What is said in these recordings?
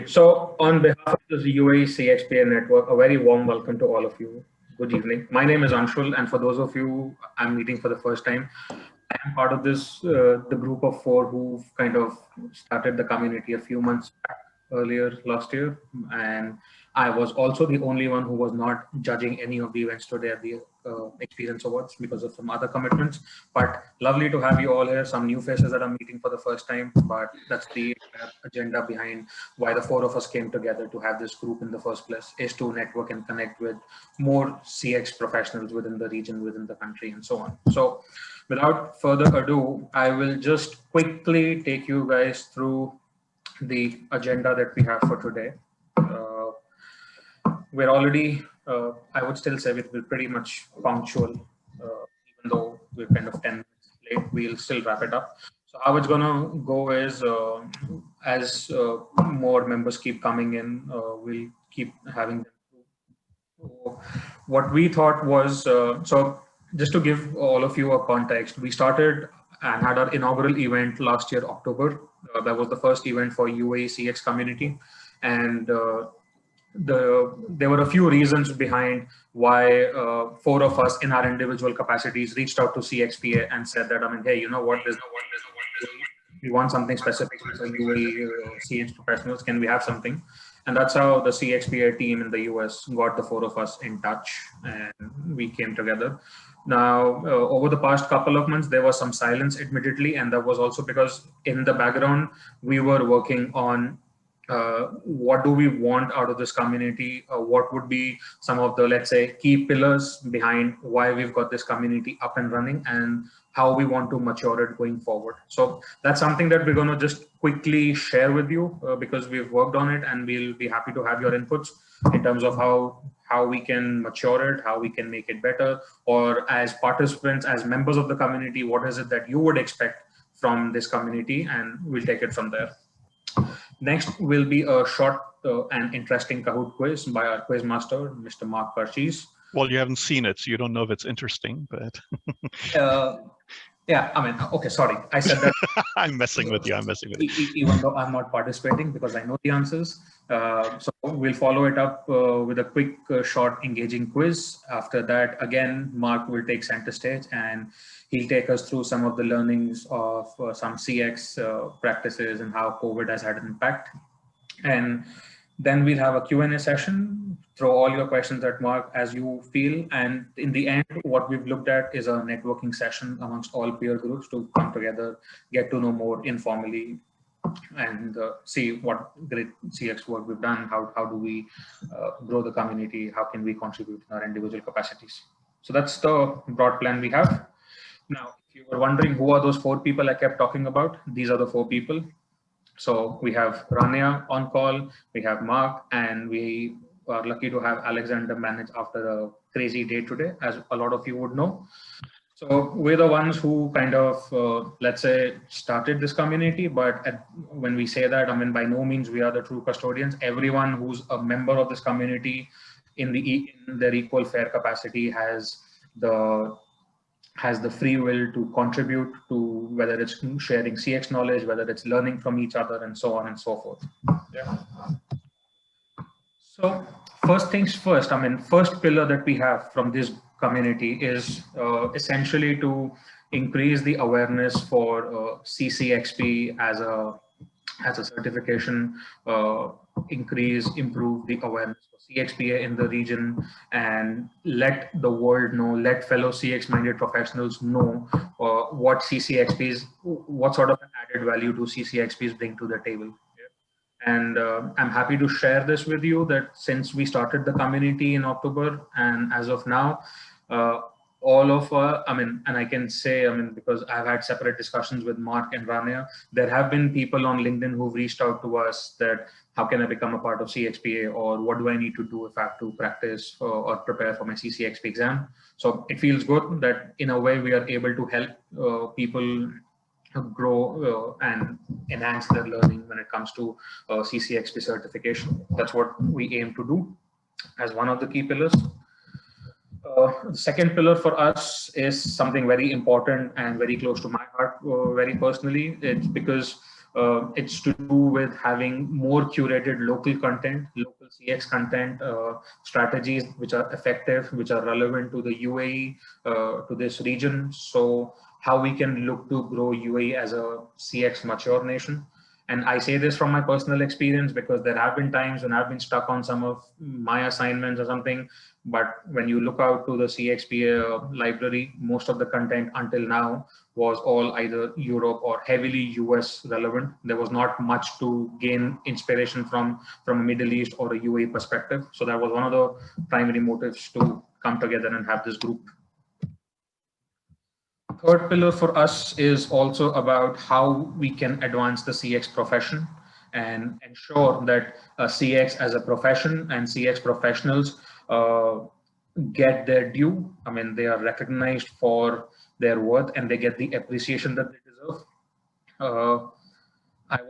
So, on behalf of the UAE CXPA network, a very warm welcome to all of you. Good evening. My name is Anshul, and for those of you I'm meeting for the first time, I am part of the group of four who've kind of started the community a few months back, earlier last year. And I was also the only one who was not judging any of the events today at the Experience Awards because of some other commitments. But lovely to have you all here, some new faces that I'm meeting for the first time. But that's the agenda behind why the four of us came together to have this group in the first place, is to network and connect with more CX professionals within the region, within the country, and so on. So without further ado, I will just quickly take you guys through the agenda that we have for today. We're already, I would still say we're pretty much punctual, even though we're kind of 10 minutes late, we'll still wrap it up. So how it's gonna go is, as more members keep coming in, we'll keep having them through. What we thought was, so just to give all of you a context, we started and had our inaugural event last year, October. That was the first event for UAE CX community. And there were a few reasons behind why four of us in our individual capacities reached out to CXPA and said that, I mean, hey, you know what, we want something specific for UAE CX professionals. Can we have something? And that's how the CXPA team in the US got the four of us in touch, and we came together. Now, over the past couple of months, there was some silence, admittedly, and that was also because in the background, we were working on what do we want out of this community? What would be some of the, let's say, key pillars behind why we've got this community up and running, and how we want to mature it going forward. So that's something that we're going to just quickly share with you because we've worked on it, and we'll be happy to have your inputs in terms of how we can mature it, how we can make it better, or as participants, as members of the community, what is it that you would expect from this community, and we'll take it from there. Next will be a short and interesting Kahoot quiz by our quiz master, Mr. Marc Karschies. Well, you haven't seen it, so you don't know if it's interesting, but... yeah, I mean, okay, sorry. I said that. I'm messing with you, I'm messing with you. Even though I'm not participating because I know the answers. So we'll follow it up with a quick, short, engaging quiz. After that, again, Marc will take center stage and he'll take us through some of the learnings of some CX practices and how COVID has had an impact. And then we'll have a Q&A session. Throw all your questions at Marc as you feel. And in the end, what we've looked at is a networking session amongst all peer groups to come together, get to know more informally, and see what great CX work we've done. How do we grow the community? How can we contribute in our individual capacities? So that's the broad plan we have. Now, if you were wondering who are those four people I kept talking about, these are the four people. So we have Rania on call, we have Marc, and we are lucky to have Alexander manage after a crazy day today, as a lot of you would know. So we're the ones who kind of, let's say, started this community, but when we say that, I mean, by no means we are the true custodians. Everyone who's a member of this community in their equal fair capacity has the free will to contribute to, whether it's sharing CX knowledge, whether it's learning from each other, and so on and so forth. Yeah. So first things first, I mean, first pillar that we have from this community is essentially to increase the awareness for CCXP as a certification, improve the awareness for CXPA in the region, and let the world know, let fellow CX-minded professionals know what CCXPs, what sort of an added value do CCXPs bring to the table. And I'm happy to share this with you that since we started the community in October, and as of now, all of I mean, and I can say, I mean, because I've had separate discussions with Marc and Rania, there have been people on LinkedIn who've reached out to us that, how can I become a part of CXPA, or what do I need to do if I have to practice or prepare for my CCXP exam? So it feels good that in a way we are able to help people grow and enhance their learning when it comes to CCXP certification. That's what we aim to do as one of the key pillars. The second pillar for us is something very important and very close to my heart, very personally. It's because It's to do with having more curated local content, local CX content, strategies which are effective, which are relevant to the UAE, to this region. So how we can look to grow UAE as a CX mature nation. And I say this from my personal experience because there have been times when I've been stuck on some of my assignments or something. But when you look out to the CXPA library, most of the content until now was all either Europe or heavily US relevant. There was not much to gain inspiration from a Middle East or a UAE perspective. So that was one of the primary motives to come together and have this group. Third pillar for us is also about how we can advance the CX profession and ensure that CX as a profession and CX professionals get their due. I mean, they are recognized for their worth and they get the appreciation that they deserve. I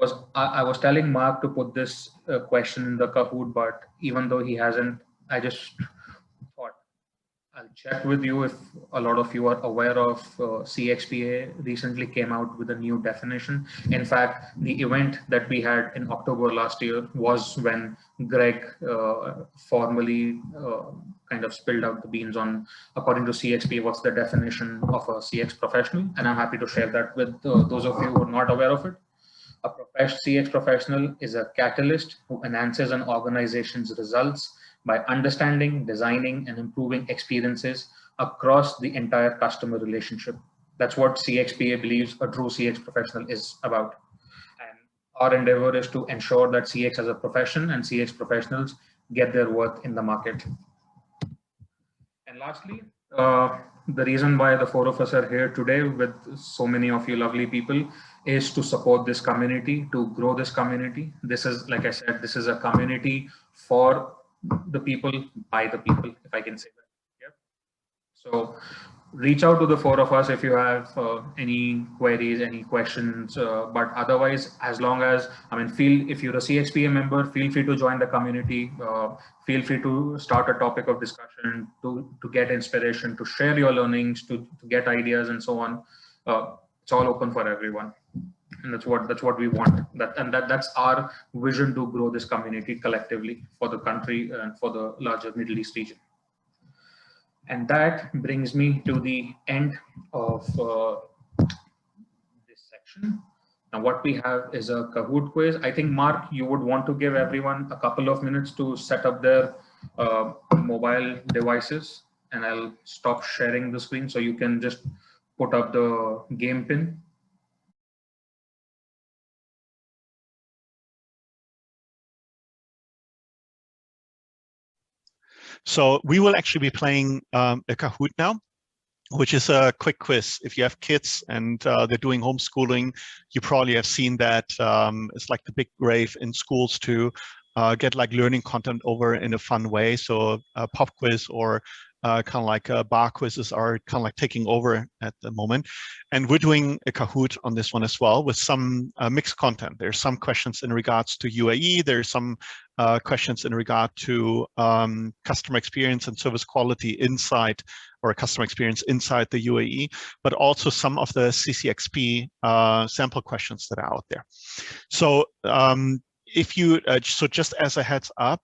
was telling Mark to put this question in the Kahoot, but even though he hasn't, I just thought I'll check with you if a lot of you are aware of CXPA recently came out with a new definition. In fact, the event that we had in October last year was when Greg formally kind of spilled out the beans on, according to CXPA, what's the definition of a CX professional. And I'm happy to share that with those of you who are not aware of it. A CX professional is a catalyst who enhances an organization's results by understanding, designing, and improving experiences across the entire customer relationship. That's what CXPA believes a true CX professional is about. And our endeavor is to ensure that CX as a profession and CX professionals get their worth in the market. And lastly, the reason why the four of us are here today with so many of you lovely people is to support this community, to grow this community. This is, like I said, this is a community for the people, by the people, if I can say that. Yeah. So reach out to the four of us if you have any queries, any questions, but otherwise, as long as, I mean, if you're a CXPA member, feel free to join the community, feel free to start a topic of discussion, to get inspiration, to share your learnings, to get ideas and so on. It's all open for everyone. And that's what we want. That's our vision, to grow this community collectively for the country and for the larger Middle East region. And that brings me to the end of this section. Now, what we have is a Kahoot quiz. I think, Mark, you would want to give everyone a couple of minutes to set up their mobile devices, and I'll stop sharing the screen so you can just put up the game pin. So we will actually be playing a Kahoot now, which is a quick quiz. If you have kids and they're doing homeschooling, you probably have seen that. It's like the big rave in schools to get like learning content over in a fun way. So pop quiz or kind of like bar quizzes are kind of like taking over at the moment. And we're doing a Kahoot on this one as well with some mixed content. There's some questions in regards to UAE. There's some questions in regard to customer experience and service quality inside, or customer experience inside the UAE, but also some of the CCXP sample questions that are out there. So if you, so just as a heads up,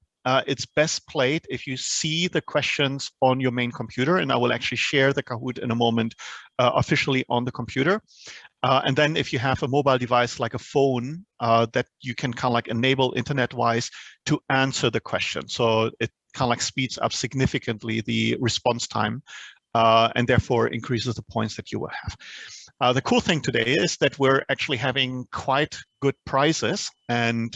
it's best played if you see the questions on your main computer, and I will actually share the Kahoot in a moment officially on the computer. And then if you have a mobile device like a phone that you can kind of like enable internet-wise to answer the question. So it kind of like speeds up significantly the response time and therefore increases the points that you will have. The cool thing today is that we're actually having quite good prizes. And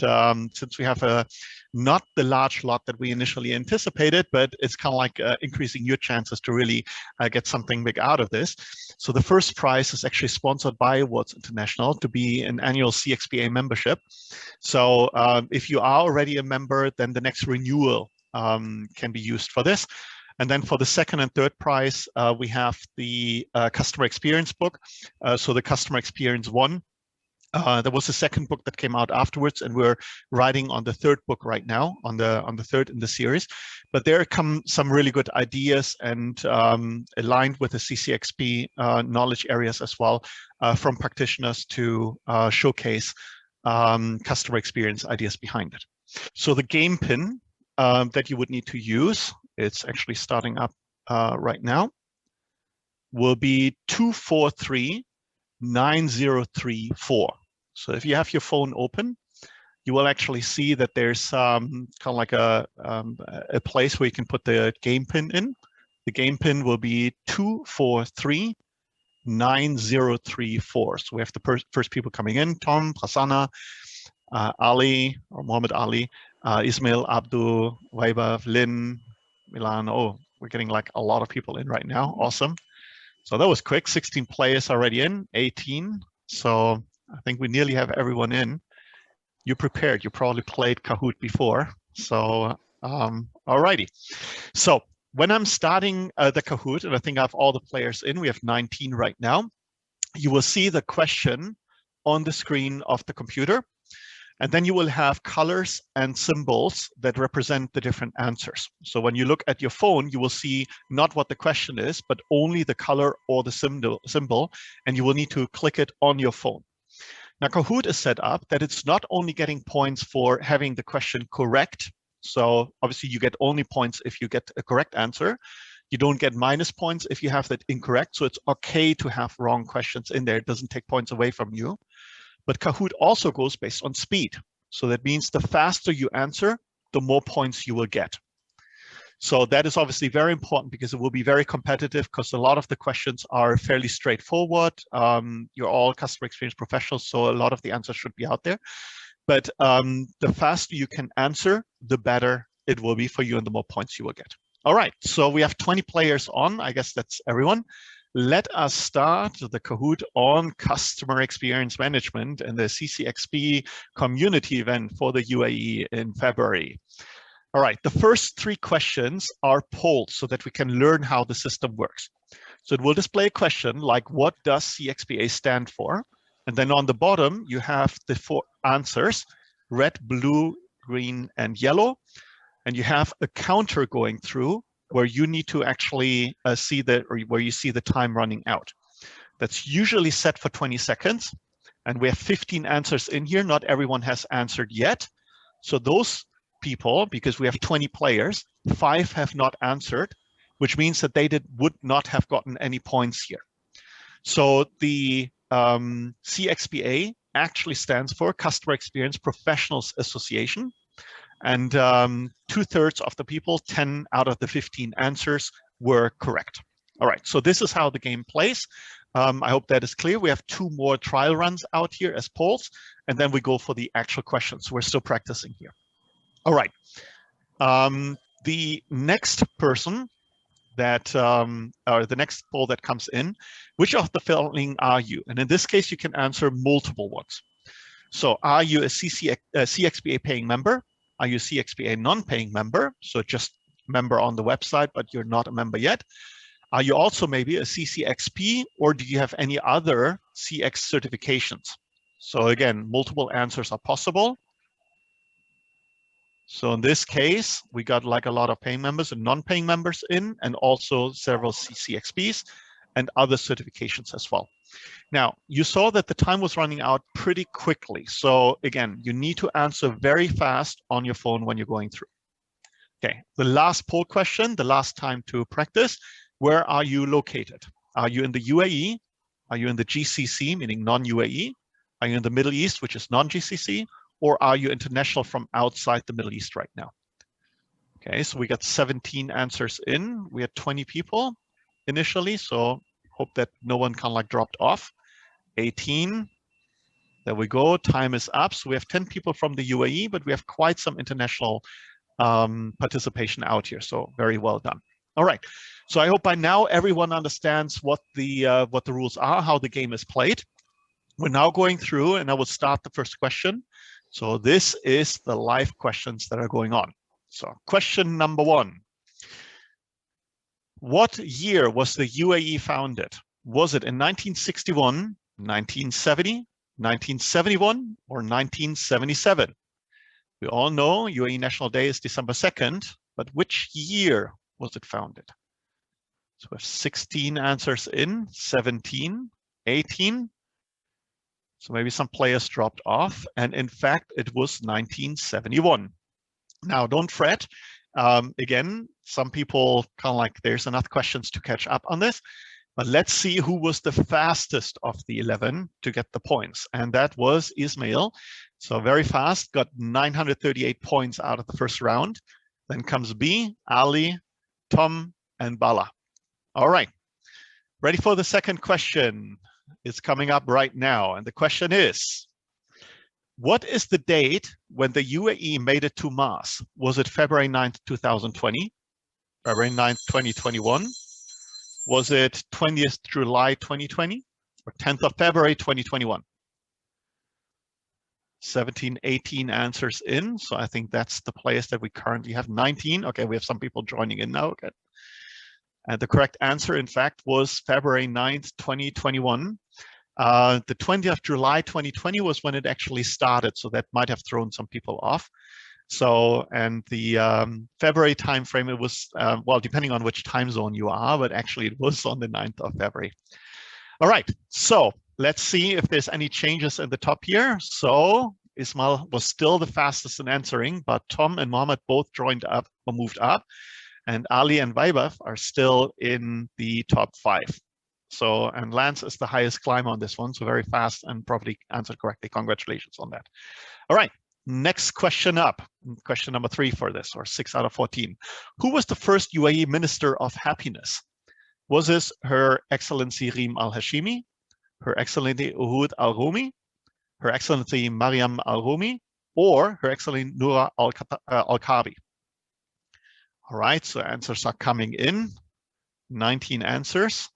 since we have not the large lot that we initially anticipated, but it's kind of like increasing your chances to really get something big out of this. So the first prize is actually sponsored by Awards International to be an annual CXPA membership. So if you are already a member, then the next renewal can be used for this. And then for the second and third prize, we have the customer experience book. So the customer experience one. There was a second book that came out afterwards, and we're writing on the third book right now, on the third in the series. But there come some really good ideas and aligned with the CCXP knowledge areas as well from practitioners to showcase customer experience ideas behind it. So the game pin that you would need to use, it's actually starting up right now, will be 2439034. So if you have your phone open, you will actually see that there's kind of like a place where you can put the game pin in. The game pin will be 2439034. So we have the first people coming in: Tom, Prasanna, Ali, or Muhammad Ali, Ismail, Abdul, Waiba, Lynn, Milan. Oh, we're getting like a lot of people in right now. Awesome. So that was quick. 16 players already in, 18. So I think we nearly have everyone in. You prepared. You probably played Kahoot before. So alrighty. So when I'm starting the Kahoot, and I think I have all the players in, we have 19 right now, you will see the question on the screen of the computer. And then you will have colors and symbols that represent the different answers. So when you look at your phone, you will see not what the question is, but only the color or the symbol, and you will need to click it on your phone. Now, Kahoot is set up that it's not only getting points for having the question correct. So obviously you get only points if you get a correct answer. You don't get minus points if you have that incorrect. So it's okay to have wrong questions in there. It doesn't take points away from you. But Kahoot also goes based on speed. So that means the faster you answer, the more points you will get. So that is obviously very important because it will be very competitive, because a lot of the questions are fairly straightforward. You're all customer experience professionals, so a lot of the answers should be out there. But the faster you can answer, the better it will be for you and the more points you will get. All right, so we have 20 players on. I guess that's everyone. Let us start the Kahoot on customer experience management and the CCXP community event for the UAE in February. All right, the first 3 questions are polled so that we can learn how the system works. So it will display a question like, what does CXPA stand for? And then on the bottom, you have the 4 answers: red, blue, green, and yellow. And you have a counter going through where you need to actually see where you see the time running out. That's usually set for 20 seconds. And we have 15 answers in here. Not everyone has answered yet. So those people, because we have 20 players, 5 have not answered, which means that they would not have gotten any points here. So the CXPA actually stands for Customer Experience Professionals Association. And 2/3 of the people, 10 out of the 15 answers, were correct. All right, so this is how the game plays. I hope that is clear. We have 2 more trial runs out here as polls, and then we go for the actual questions. We're still practicing here. All right. The next person that, or the next poll that comes in, which of the following are you? And in this case, you can answer multiple ones. So are you a CXPA paying member? Are you a CXPA non-paying member? So just member on the website, but you're not a member yet. Are you also maybe a CCXP, or do you have any other CX certifications? So again, multiple answers are possible. So in this case, we got like a lot of paying members and non-paying members in, and also several CCXPs and other certifications as well. Now, you saw that the time was running out pretty quickly. So again, you need to answer very fast on your phone when you're going through. Okay, the last poll question, the last time to practice: where are you located? Are you in the UAE? Are you in the GCC, meaning non-UAE? Are you in the Middle East, which is non-GCC? Or are you international from outside the Middle East right now? Okay, so we got 17 answers in. We had 20 people initially, so hope that no one kind of like dropped off. 18, there we go, time is up. So we have 10 people from the UAE, but we have quite some international participation out here, so very well done. All right, so I hope by now everyone understands what the rules are, how the game is played. We're now going through, and I will start the first question. So this is the live questions that are going on. So question number 1. What year was the UAE founded? Was it in 1961, 1970, 1971, or 1977? We all know UAE National Day is December 2nd, but which year was it founded? So we have 16 answers in, 17, 18, So maybe some players dropped off, and in fact, it was 1971. Now, don't fret. Again, some people kind of like, there's enough questions to catch up on this, but let's see who was the fastest of the 11 to get the points. And that was Ismail. So very fast, got 938 points out of the first round. Then comes B, Ali, Tom, and Bala. All right, ready for the second question? It's coming up right now. And the question is, what is the date when the UAE made it to Mars? Was it February 9th, 2020? February 9th, 2021? Was it 20th July 2020? Or 10th of February 2021? 17, 18 answers in. So I think that's the place that we currently have. 19. Okay, we have some people joining in now. Okay. And the correct answer, in fact, was February 9th, 2021. The 20th of July 2020 was when it actually started, so that might have thrown some people off. So, and the February timeframe, it was, well, depending on which time zone you are, but actually it was on the 9th of February. All right, so let's see if there's any changes in the top here. So Ismail was still the fastest in answering, but Tom and Mohammed both joined up or moved up. And Ali and Vaibhav are still in the top 5. So, and Lance is the highest climber on this one, so very fast and probably answered correctly. Congratulations on that. All right, next question up. Question number 3 for this, or 6 out of 14. Who was the first UAE Minister of Happiness? Was this Her Excellency Reem Al Hashimi, Her Excellency Uhud Al Rumi, Her Excellency Mariam Al Rumi, or Her Excellency Noura Al Kabi? All right, so answers are coming in. 19 answers.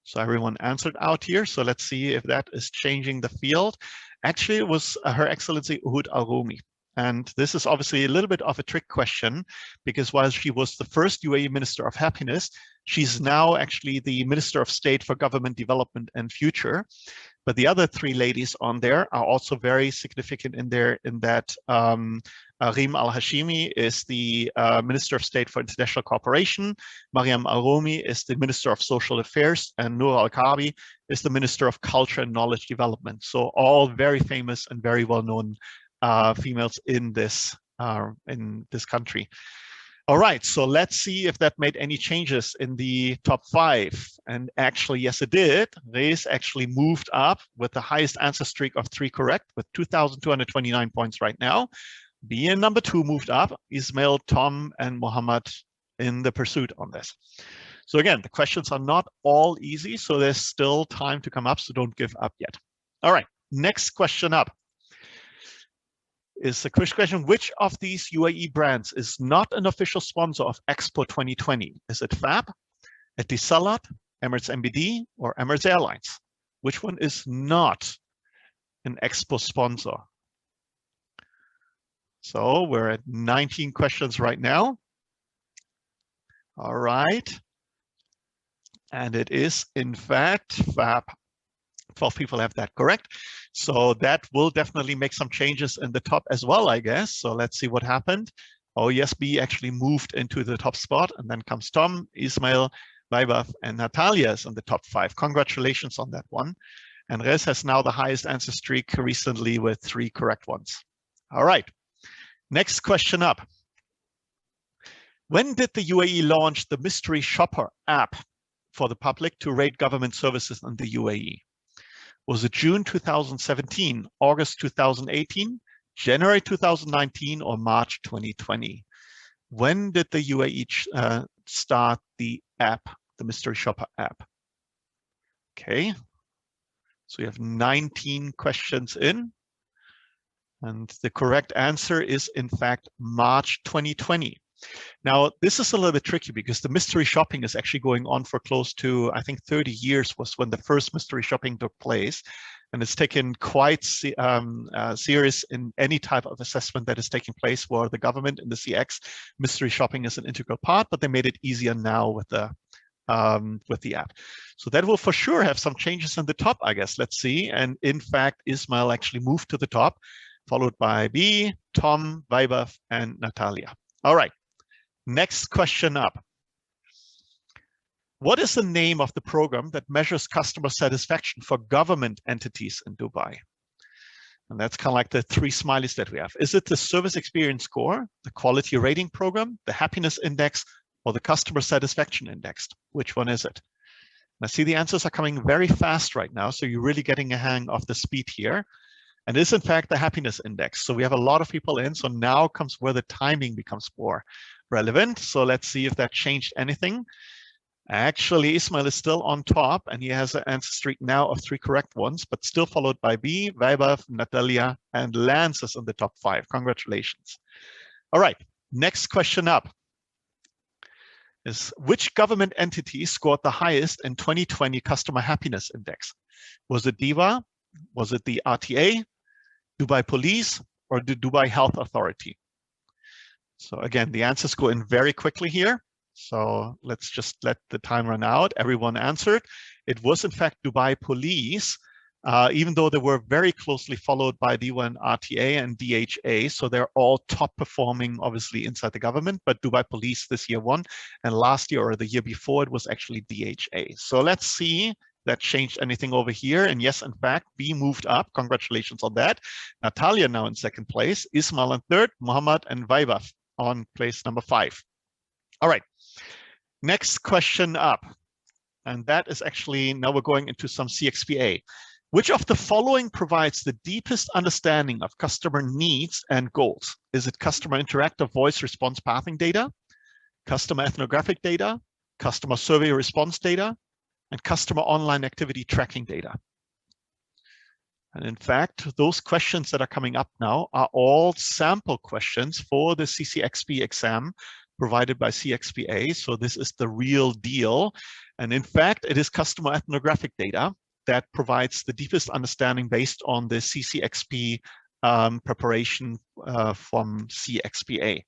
So everyone answered out here. So let's see if that is changing the field. Actually, it was Her Excellency Uhud Al Rumi. And this is obviously a little bit of a trick question, because while she was the first UAE Minister of Happiness, she's now actually the Minister of State for Government Development and Future. But the other 3 ladies on there are also very significant in there, in that Reem Al Hashimi is the Minister of State for International Cooperation, Mariam Al Rumi is the Minister of Social Affairs, and Noura Al Kabi is the Minister of Culture and Knowledge Development. So all very famous and very well-known females in this country. All right, so let's see if that made any changes in the top 5. And actually, yes, it did. Rees actually moved up with the highest answer streak of 3 correct, with 2,229 points right now. B and number 2 moved up. Ismail, Tom, and Mohammed in the pursuit on this. So again, the questions are not all easy, so there's still time to come up, so don't give up yet. All right, next question up is a quick question. Which of these UAE brands is not an official sponsor of Expo 2020? Is it Fab, Etisalat, Emirates MBD, or Emirates Airlines? Which one is not an Expo sponsor? So we're at 19 questions right now. All right. And it is, in fact, Fab. 12 people have that correct. So that will definitely make some changes in the top as well, I guess. So let's see what happened. Oh, yes, B actually moved into the top spot. And then comes Tom, Ismail, Vaibhav, and Natalia is in the top 5. Congratulations on that one. And Rez has now the highest answer streak recently with 3 correct ones. All right. Next question up. When did the UAE launch the Mystery Shopper app for the public to rate government services in the UAE? Was it June 2017, August 2018, January 2019, or March 2020? When did the UAE start the app, the Mystery Shopper app? Okay, so we have 19 questions in. And the correct answer is, in fact, March 2020. Now, this is a little bit tricky because the mystery shopping is actually going on for close to, I think, 30 years was when the first mystery shopping took place. And it's taken quite serious in any type of assessment that is taking place where the government in the CX, mystery shopping is an integral part, but they made it easier now with the app. So that will for sure have some changes in the top, I guess. Let's see. And in fact, Ismail actually moved to the top, followed by B, Tom, Vaibhav, and Natalia. All right. Next question up. What is the name of the program that measures customer satisfaction for government entities in Dubai? And that's kind of like the three smileys that we have. Is it the service experience score, the quality rating program, the happiness index, or the customer satisfaction index? Which one is it? And I see the answers are coming very fast right now. So you're really getting a hang of the speed here. And it is in fact the happiness index. So we have a lot of people in. So now comes where the timing becomes more relevant. So let's see if that changed anything. Actually, Ismail is still on top, and he has an answer streak now of 3 correct ones, but still followed by B, Vaibhav, Natalia, and Lance is in the top 5. Congratulations. All right, next question up is which government entity scored the highest in 2020 Customer Happiness Index? Was it DEWA? Was it the RTA, Dubai Police, or the Dubai Health Authority? So again, the answers go in very quickly here. So let's just let the time run out. Everyone answered. It was in fact Dubai Police, even though they were very closely followed by DEWA and RTA and DHA. So they're all top performing, obviously, inside the government. But Dubai Police this year won. And last year or the year before, it was actually DHA. So let's see if that changed anything over here. And yes, in fact, B moved up. Congratulations on that. Natalia now in second place. Ismail in third. Muhammad and Vaibhav on place number 5. All right. Next question up, and that is actually, now we're going into some CXPA. Which of the following provides the deepest understanding of customer needs and goals? Is it customer interactive voice response pathing data, customer ethnographic data, customer survey response data, and customer online activity tracking data? And in fact, those questions that are coming up now are all sample questions for the CCXP exam provided by CXPA. So this is the real deal. And in fact, it is customer ethnographic data that provides the deepest understanding based on the CCXP preparation from CXPA.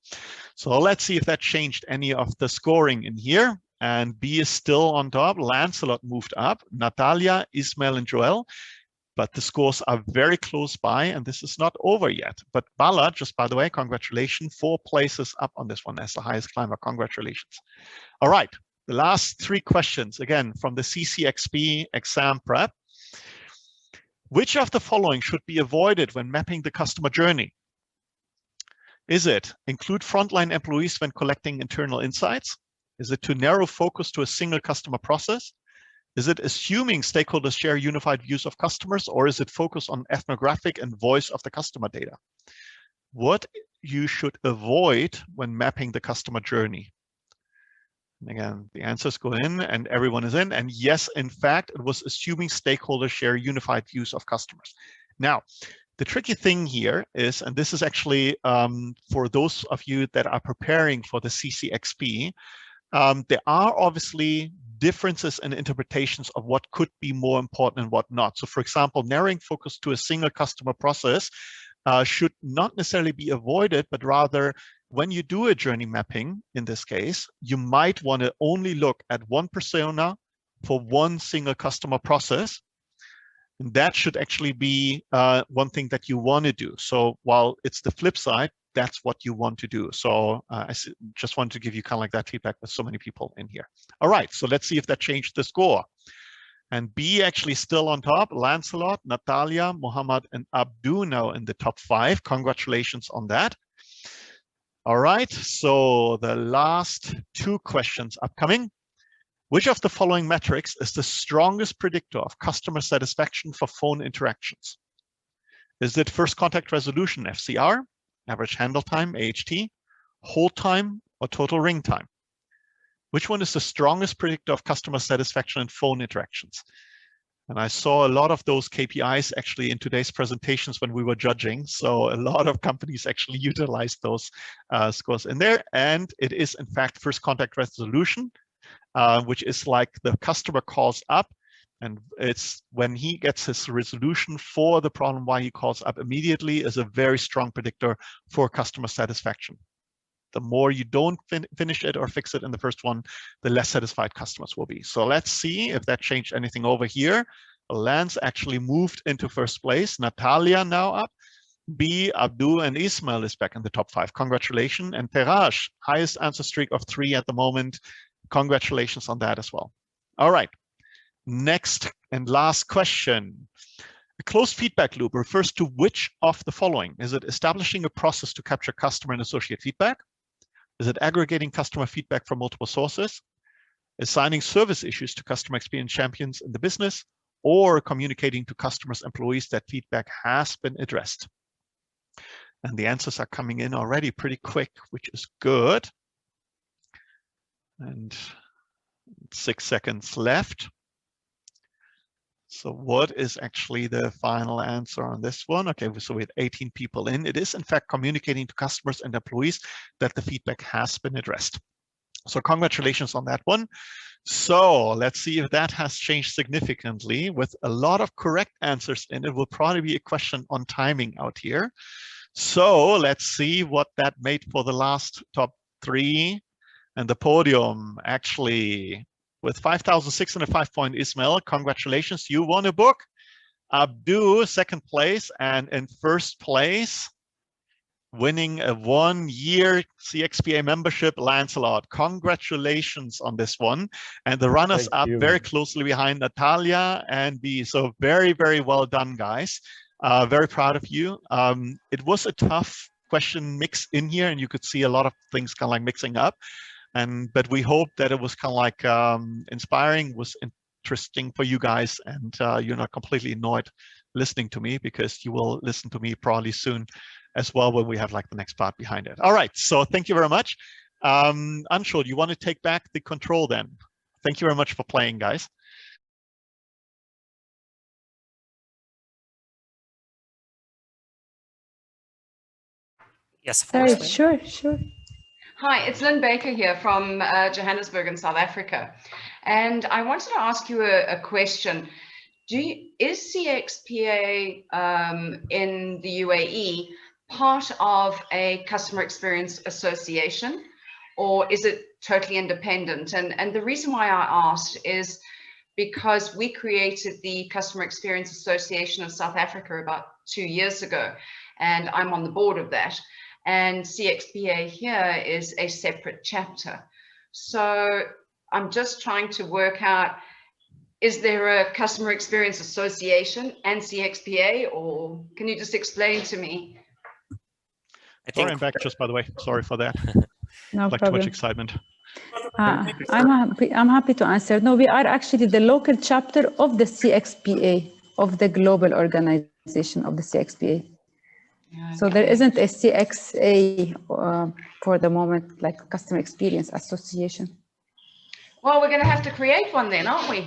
So let's see if that changed any of the scoring in here. And B is still on top. Lancelot moved up. Natalia, Ismail, and Joel. But the scores are very close by, and this is not over yet. But Bala, just by the way, congratulations, 4 places up on this one as the highest climber. Congratulations. All right, the last 3 questions, again, from the CCXP exam prep. Which of the following should be avoided when mapping the customer journey? Is it include frontline employees when collecting internal insights? Is it to narrow focus to a single customer process? Is it assuming stakeholders share unified views of customers, or is it focused on ethnographic and voice of the customer data? What you should avoid when mapping the customer journey? And again, the answers go in and everyone is in. And yes, in fact, it was assuming stakeholders share unified views of customers. Now, the tricky thing here is, and this is actually for those of you that are preparing for the CCXP, there are obviously differences in interpretations of what could be more important and what not. So for example, narrowing focus to a single customer process should not necessarily be avoided, but rather when you do a journey mapping, in this case, you might want to only look at one persona for one single customer process. And that should actually be one thing that you want to do. So while it's the flip side, that's what you want to do. So I just want to give you kind of like that feedback with so many people in here. All right, so let's see if that changed the score. And B actually still on top. Lancelot, Natalia, Muhammad, and Abdu now in the top 5. Congratulations on that. All right, so the last 2 questions upcoming. Which of the following metrics is the strongest predictor of customer satisfaction for phone interactions? Is it first contact resolution, FCR, average handle time, AHT, hold time, or total ring time? Which one is the strongest predictor of customer satisfaction in phone interactions? And I saw a lot of those KPIs actually in today's presentations when we were judging. So a lot of companies actually utilized those scores in there. And it is in fact first contact resolution, which is like the customer calls up, and it's when he gets his resolution for the problem why he calls up immediately is a very strong predictor for customer satisfaction. The more you don't finish it or fix it in the first one, the less satisfied customers will be. So let's see if that changed anything over here. Lance actually moved into first place. Natalia now up. B, Abdu, and Ismail is back in the top 5. Congratulations. And Teraj, highest answer streak of 3 at the moment. Congratulations on that as well. All right, next and last question. A closed feedback loop refers to which of the following? Is it establishing a process to capture customer and associate feedback? Is it aggregating customer feedback from multiple sources? Assigning service issues to customer experience champions in the business? Or communicating to customers, employees that feedback has been addressed? And the answers are coming in already pretty quick, which is good. And 6 seconds left. So what is actually the final answer on this one? Okay, so we had 18 people in. It is in fact communicating to customers and employees that the feedback has been addressed. So congratulations on that one. So let's see if that has changed significantly. With a lot of correct answers in it, will probably be a question on timing out here. So let's see what that made for the last top 3. And the podium, actually, with 5,605 points, Ismail, congratulations, you won a book. Abdu, second place, and in first place, winning a 1-year CXPA membership, Lancelot. Congratulations on this one. And the runners up very closely behind Natalia and B. So very, very well done, guys. Very proud of you. It was a tough question mix in here, and you could see a lot of things kind of like mixing up. But we hope that it was kind of like inspiring, was interesting for you guys, and you're not completely annoyed listening to me, because you will listen to me probably soon as well when we have like the next part behind it. All right, so thank you very much. Anshul, you want to take back the control then? Thank you very much for playing, guys. Yes, of course. Sure. Hi, it's Lynn Baker here from Johannesburg in South Africa. And I wanted to ask you a question. Is CXPA in the UAE part of a customer experience association, or is it totally independent? And the reason why I asked is because we created the Customer Experience Association of South Africa about 2 years ago, and I'm on the board of that. And CXPA here is a separate chapter. So I'm just trying to work out, is there a Customer Experience Association and CXPA, or can you just explain to me? Sorry, I'm back just by the way. Sorry for that. No like problem. Too much excitement. I'm happy to answer. No, we are actually the local chapter of the CXPA, of the global organization of the CXPA. Okay. So there isn't a CXA for the moment, like Customer Experience Association. Well, we're going to have to create one then, aren't we?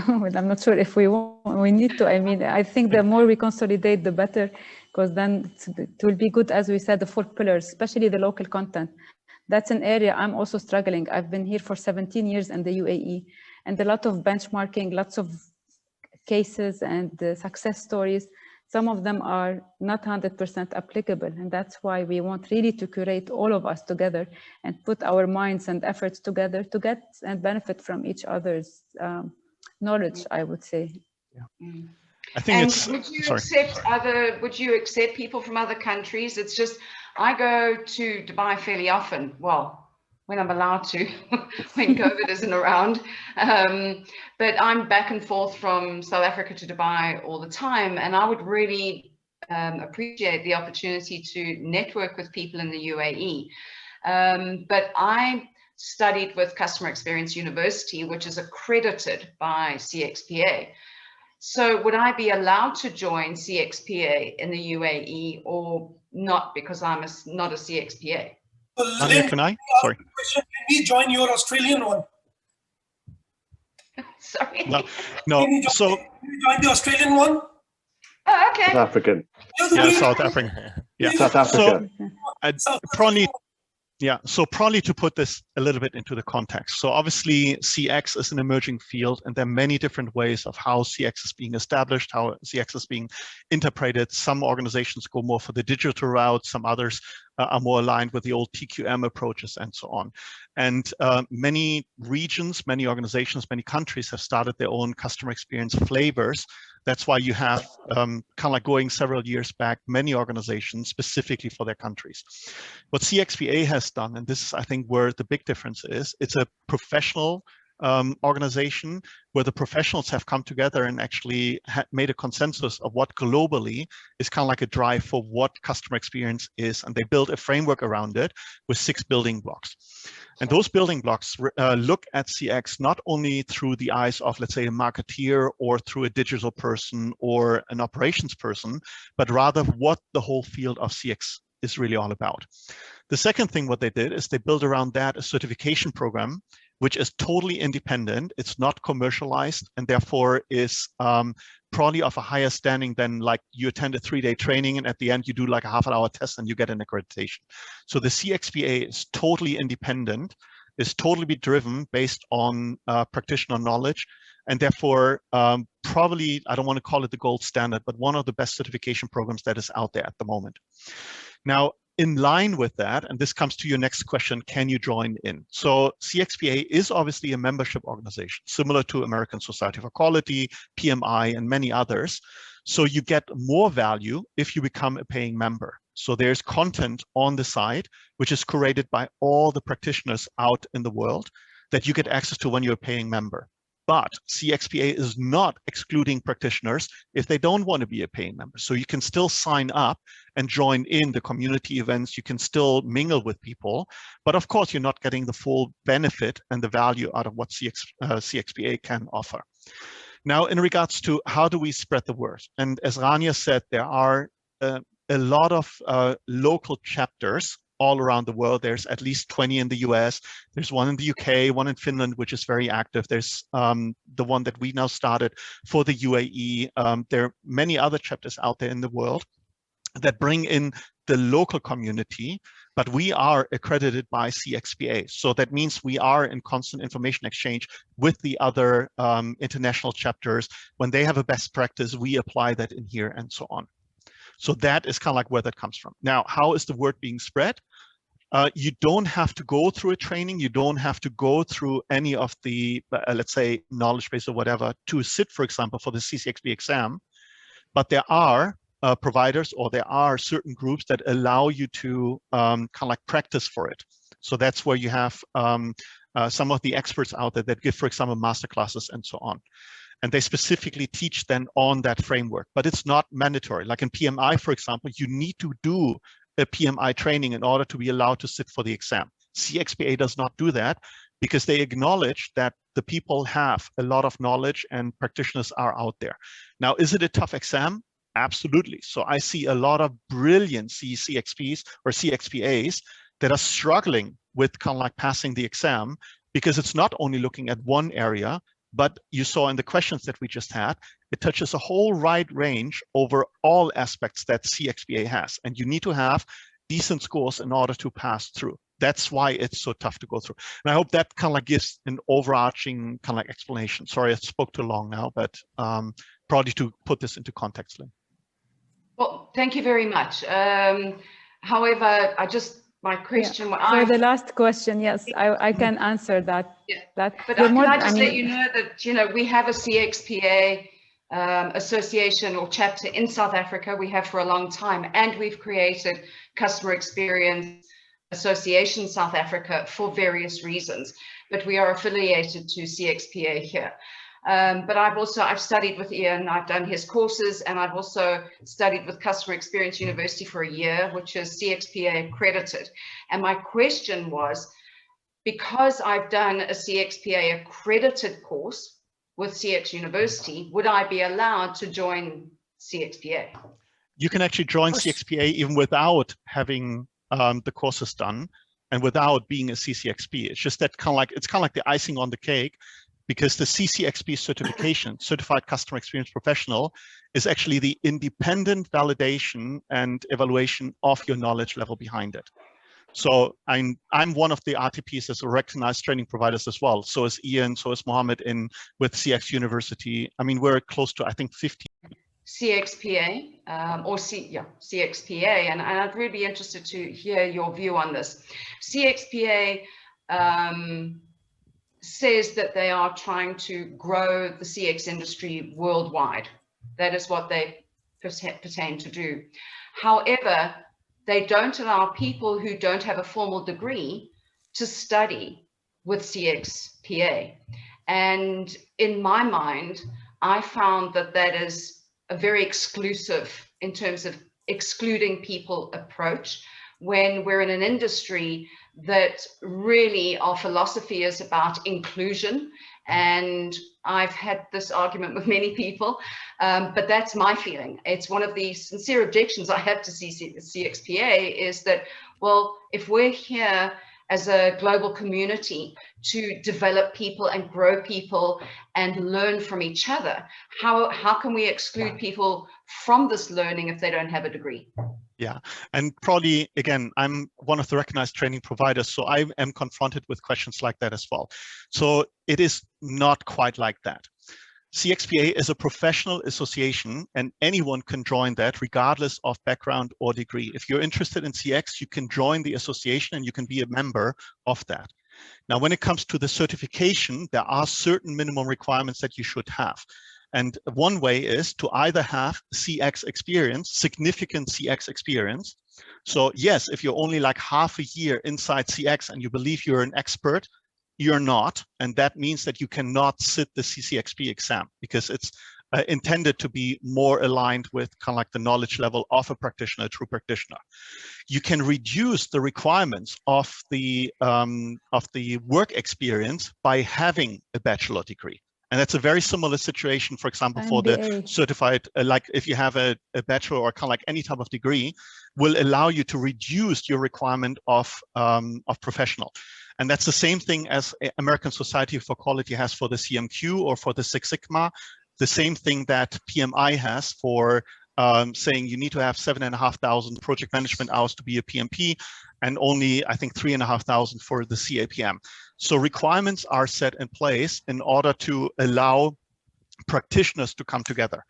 Well, I'm not sure if we need to. I mean, I think the more we consolidate, the better, because then it will be good, as we said, the 4 pillars, especially the local content. That's an area I'm also struggling. I've been here for 17 years in the UAE, and a lot of benchmarking, lots of cases and success stories. Some of them are not 100% applicable, and that's why we want really to curate all of us together and put our minds and efforts together to get and benefit from each other's knowledge, I would say. Yeah. I think it's. Would you accept people from other countries? It's just, I go to Dubai fairly often. Well, when I'm allowed to, when COVID isn't around. But I'm back and forth from South Africa to Dubai all the time. And I would really appreciate the opportunity to network with people in the UAE. But I studied with Customer Experience University, which is accredited by CXPA. So would I be allowed to join CXPA in the UAE or not, because I'm not a CXPA? Anya, can I? Sorry. Can we join your Australian one? Sorry. No. Can you join the Australian one? Oh, okay. South African. Yeah, South African. Yeah. South Africa. So probably to put this a little bit into the context. So obviously CX is an emerging field, and there are many different ways of how CX is being established, how CX is being interpreted. Some organizations go more for the digital route, some others are more aligned with the old TQM approaches and so on. And many regions, many organizations, many countries have started their own customer experience flavors. That's why you have kind of like going several years back, many organizations specifically for their countries. What CXPA has done, and this is I think where the big difference is, it's a professional organization where the professionals have come together and actually made a consensus of what globally is kind of like a drive for what customer experience is. And they built a framework around it with 6 building blocks. And those building blocks look at CX not only through the eyes of, let's say, a marketeer or through a digital person or an operations person, but rather what the whole field of CX is really all about. The second thing what they did is they built around that a certification program, which is totally independent. It's not commercialized and therefore is probably of a higher standing than like you attend a 3-day training and at the end you do like a half-an-hour test and you get an accreditation. So the CXPA is totally independent, is totally driven based on practitioner knowledge, and therefore probably, I don't want to call it the gold standard, but one of the best certification programs that is out there at the moment. Now, in line with that, and this comes to your next question, can you join in? So CXPA is obviously a membership organization, similar to American Society for Quality, PMI, and many others. So you get more value if you become a paying member. So there's content on the site, which is curated by all the practitioners out in the world that you get access to when you're a paying member. But CXPA is not excluding practitioners if they don't want to be a paying member. So you can still sign up and join in the community events. You can still mingle with people. But of course, you're not getting the full benefit and the value out of what CXPA can offer. Now, in regards to how do we spread the word? And as Rania said, there are a lot of local chapters all around the world. There's at least 20 in the US. There's one in the UK, one in Finland, which is very active. There's the one that we now started for the UAE. There are many other chapters out there in the world that bring in the local community, but we are accredited by CXPA. So that means we are in constant information exchange with the other international chapters. When they have a best practice, we apply that in here and so on. So that is kind of like where that comes from. Now, how is the word being spread? You don't have to go through a training. You don't have to go through any of the, let's say, knowledge base or whatever to sit, for example, for the CCXP exam. But there are providers or there are certain groups that allow you to kind of like practice for it. So that's where you have some of the experts out there that give, for example, masterclasses and so on. And they specifically teach then on that framework, but it's not mandatory. Like in PMI, for example, you need to do a PMI training in order to be allowed to sit for the exam. CXPA does not do that because they acknowledge that the people have a lot of knowledge and practitioners are out there. Now, is it a tough exam? Absolutely. So I see a lot of brilliant CXPs or CXPAs that are struggling with kind of like passing the exam because it's not only looking at one area, but you saw in the questions that we just had, it touches a whole wide range over all aspects that CXPA has. And you need to have decent scores in order to pass through. That's why it's so tough to go through. And I hope that kind of like gives an overarching kind of like explanation. Sorry, I spoke too long now, but probably to put this into context, Lynn. Well, thank you very much. However, my question. Yeah. For the last question, yes, I can answer that. Yeah. But can I just let you know that we have a CXPA association or chapter in South Africa. We have for a long time, and we've created Customer Experience Association South Africa for various reasons. But we are affiliated to CXPA here. But I've studied with Ian, I've done his courses, and I've also studied with Customer Experience University for a year, which is CXPA accredited. And my question was, because I've done a CXPA accredited course with CX University, would I be allowed to join CXPA? You can actually join CXPA even without having the courses done and without being a CCXP. It's just that it's kind of like the icing on the cake, because the CCXP certification, Certified Customer Experience Professional, is actually the independent validation and evaluation of your knowledge level behind it. So I'm one of the RTPs as a recognized training providers as well. So is Ian, so is Mohammed with CX University. I mean, we're close to, I think, 50. CXPA CXPA, and I'd really be interested to hear your view on this. CXPA says that they are trying to grow the CX industry worldwide. That is what they pertain to do. However, they don't allow people who don't have a formal degree to study with CXPA. And in my mind, I found that that is a very exclusive, in terms of excluding people approach, when we're in an industry that really our philosophy is about inclusion. And I've had this argument with many people, but that's my feeling. It's one of the sincere objections I have to CXPA is that, well, if we're here as a global community to develop people and grow people and learn from each other, how can we exclude people from this learning if they don't have a degree? Yeah, and probably, again, I'm one of the recognized training providers, so I am confronted with questions like that as well. So it is not quite like that. CXPA is a professional association, and anyone can join that regardless of background or degree. If you're interested in CX, you can join the association and you can be a member of that. Now, when it comes to the certification, there are certain minimum requirements that you should have. And one way is to either have CX experience, significant CX experience. So yes, if you're only like half a year inside CX and you believe you're an expert, you're not. And that means that you cannot sit the CCXP exam because it's intended to be more aligned with kind of like the knowledge level of a practitioner, a true practitioner. You can reduce the requirements of the work experience by having a bachelor degree. And that's a very similar situation, for example, for the certified, like if you have a bachelor or kind of like any type of degree, will allow you to reduce your requirement of professional. And that's the same thing as American Society for Quality has for the CMQ or for the Six Sigma, the same thing that PMI has for saying you need to have 7,500 project management hours to be a PMP, and only, I think, 3,500 for the CAPM. So requirements are set in place in order to allow practitioners to come together.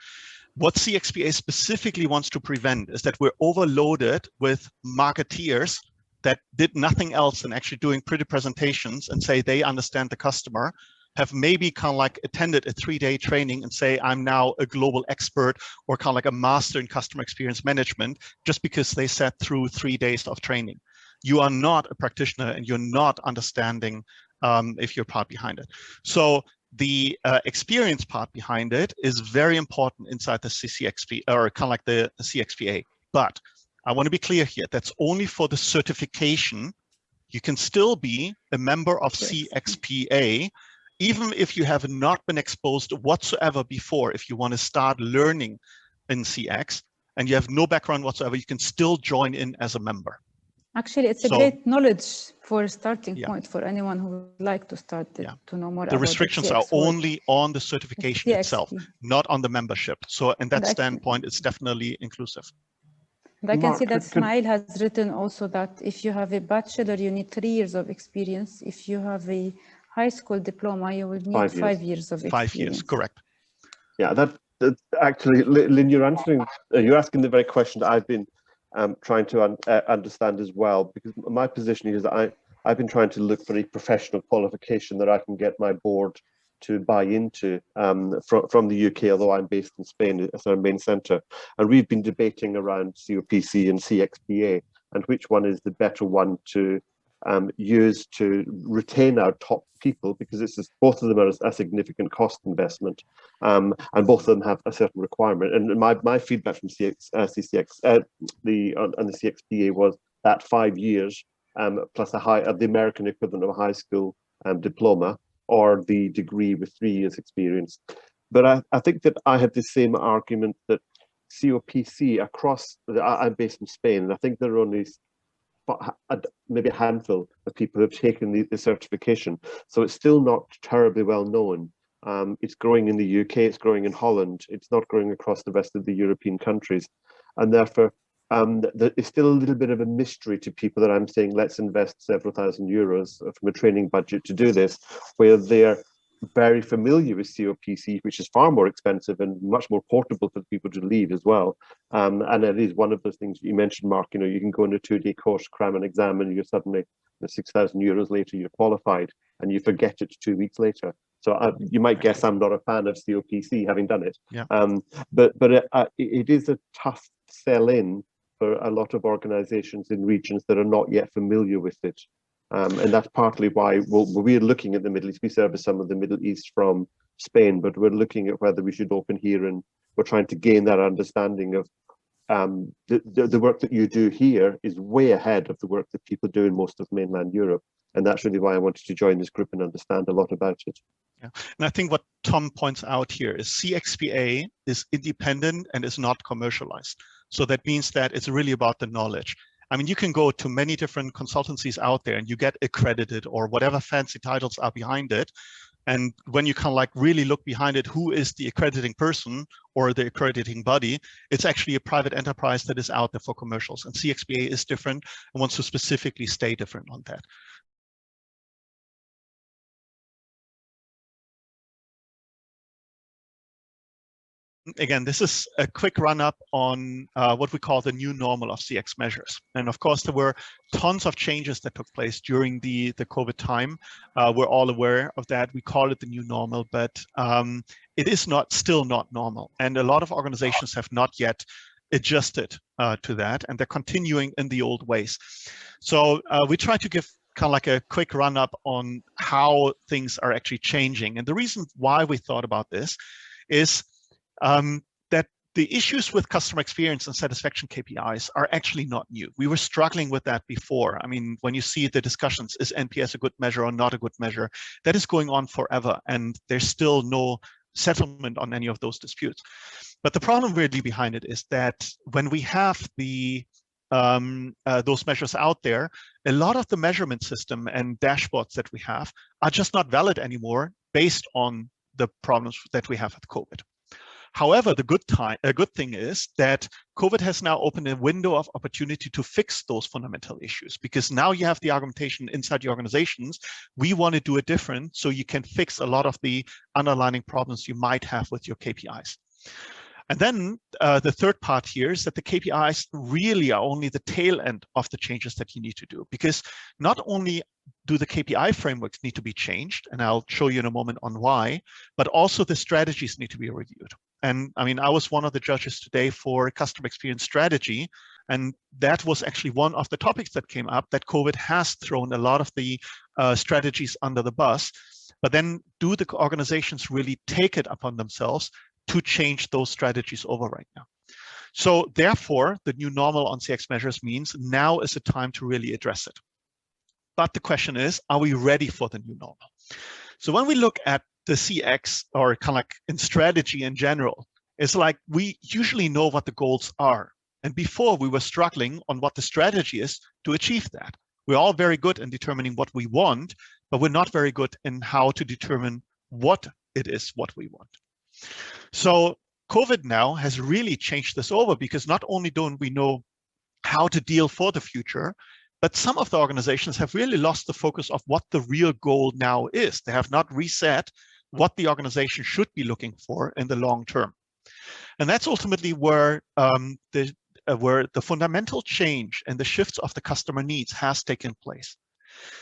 What CXPA specifically wants to prevent is that we're overloaded with marketeers that did nothing else than actually doing pretty presentations and say they understand the customer, have maybe kind of like attended a 3-day training and say, I'm now a global expert or kind of like a master in customer experience management, just because they sat through 3 days of training. You are not a practitioner and you're not understanding if you're part behind it. So the experience part behind it is very important inside the CCXP or kind of like the CXPA. But I want to be clear here, that's only for the certification. You can still be a member of CXPA, even if you have not been exposed whatsoever before. If you want to start learning in CX and you have no background whatsoever, you can still join in as a member. Actually, it's a great knowledge for a starting point for anyone who would like to start to know more. The restrictions are only on the certification itself, not on the membership. So in that standpoint, it's definitely inclusive. And I can see that Ismail has written also that if you have a bachelor, you need 3 years of experience. If you have a high school diploma, you will need 5 years of experience. 5 years, correct. Yeah, that's actually, Lynn, you're asking the very question that I've been trying to understand as well, because my position is that I've been trying to look for a professional qualification that I can get my board to buy into from the UK, although I'm based in Spain as our main centre. And we've been debating around COPC and CXPA and which one is the better one to use to retain our top people, because both of them are a significant cost investment, and both of them have a certain requirement. And my feedback from the CXPA was that 5 years plus the American equivalent of a high school diploma, or the degree with 3 years experience. But I think that I have the same argument that COPC across, I'm based in Spain, and I think there are only maybe a handful of people who have taken the certification. So it's still not terribly well known. It's growing in the UK, it's growing in Holland, it's not growing across the rest of the European countries. And therefore, it's still a little bit of a mystery to people that I'm saying, let's invest several thousand euros from a training budget to do this, where they're very familiar with COPC, which is far more expensive and much more portable for people to leave as well. And it is one of those things you mentioned, Mark, you can go on a 2-day course, cram an exam, and you're suddenly 6,000 euros later, you're qualified, and you forget it 2 weeks later. So you might guess I'm not a fan of COPC, having done it. Yeah. But it is a tough sell in for a lot of organizations in regions that are not yet familiar with it. And that's partly why we're looking at the Middle East. We service some of the Middle East from Spain, but we're looking at whether we should open here, and we're trying to gain that understanding of the work that you do here is way ahead of the work that people do in most of mainland Europe. And that's really why I wanted to join this group and understand a lot about it. Yeah, and I think what Tom points out here is CXPA is independent and is not commercialized. So that means that it's really about the knowledge. I mean, you can go to many different consultancies out there and you get accredited or whatever fancy titles are behind it. And when you kind of like really look behind it, who is the accrediting person or the accrediting body, it's actually a private enterprise that is out there for commercials. And CXPA is different and wants to specifically stay different on that. Again, this is a quick run-up on what we call the new normal of CX measures. And of course, there were tons of changes that took place during the COVID time. We're all aware of that. We call it the new normal, but it is still not normal. And a lot of organizations have not yet adjusted to that, and they're continuing in the old ways. So we try to give kind of like a quick run-up on how things are actually changing. And the reason why we thought about this is that the issues with customer experience and satisfaction KPIs are actually not new. We were struggling with that before. I mean, when you see the discussions, is NPS a good measure or not a good measure? That is going on forever, and there's still no settlement on any of those disputes. But the problem really behind it is that when we have those measures out there, a lot of the measurement system and dashboards that we have are just not valid anymore based on the problems that we have with COVID. However, the good thing is that COVID has now opened a window of opportunity to fix those fundamental issues, because now you have the argumentation inside the organizations. We want to do it different so you can fix a lot of the underlying problems you might have with your KPIs. And then the third part here is that the KPIs really are only the tail end of the changes that you need to do, because not only do the KPI frameworks need to be changed, and I'll show you in a moment on why, but also the strategies need to be reviewed. And I mean, I was one of the judges today for customer experience strategy, and that was actually one of the topics that came up, that COVID has thrown a lot of the strategies under the bus. But then do the organizations really take it upon themselves to change those strategies over right now? So therefore, the new normal on CX measures means now is the time to really address it. But the question is, are we ready for the new normal? So when we look at the CX, or kind of like in strategy in general, it's like we usually know what the goals are. And before, we were struggling on what the strategy is to achieve that. We're all very good in determining what we want, but we're not very good in how to determine what it is what we want. So COVID now has really changed this over, because not only don't we know how to deal for the future, but some of the organizations have really lost the focus of what the real goal now is. They have not reset what the organization should be looking for in the long term. And that's ultimately where the fundamental change and the shifts of the customer needs has taken place.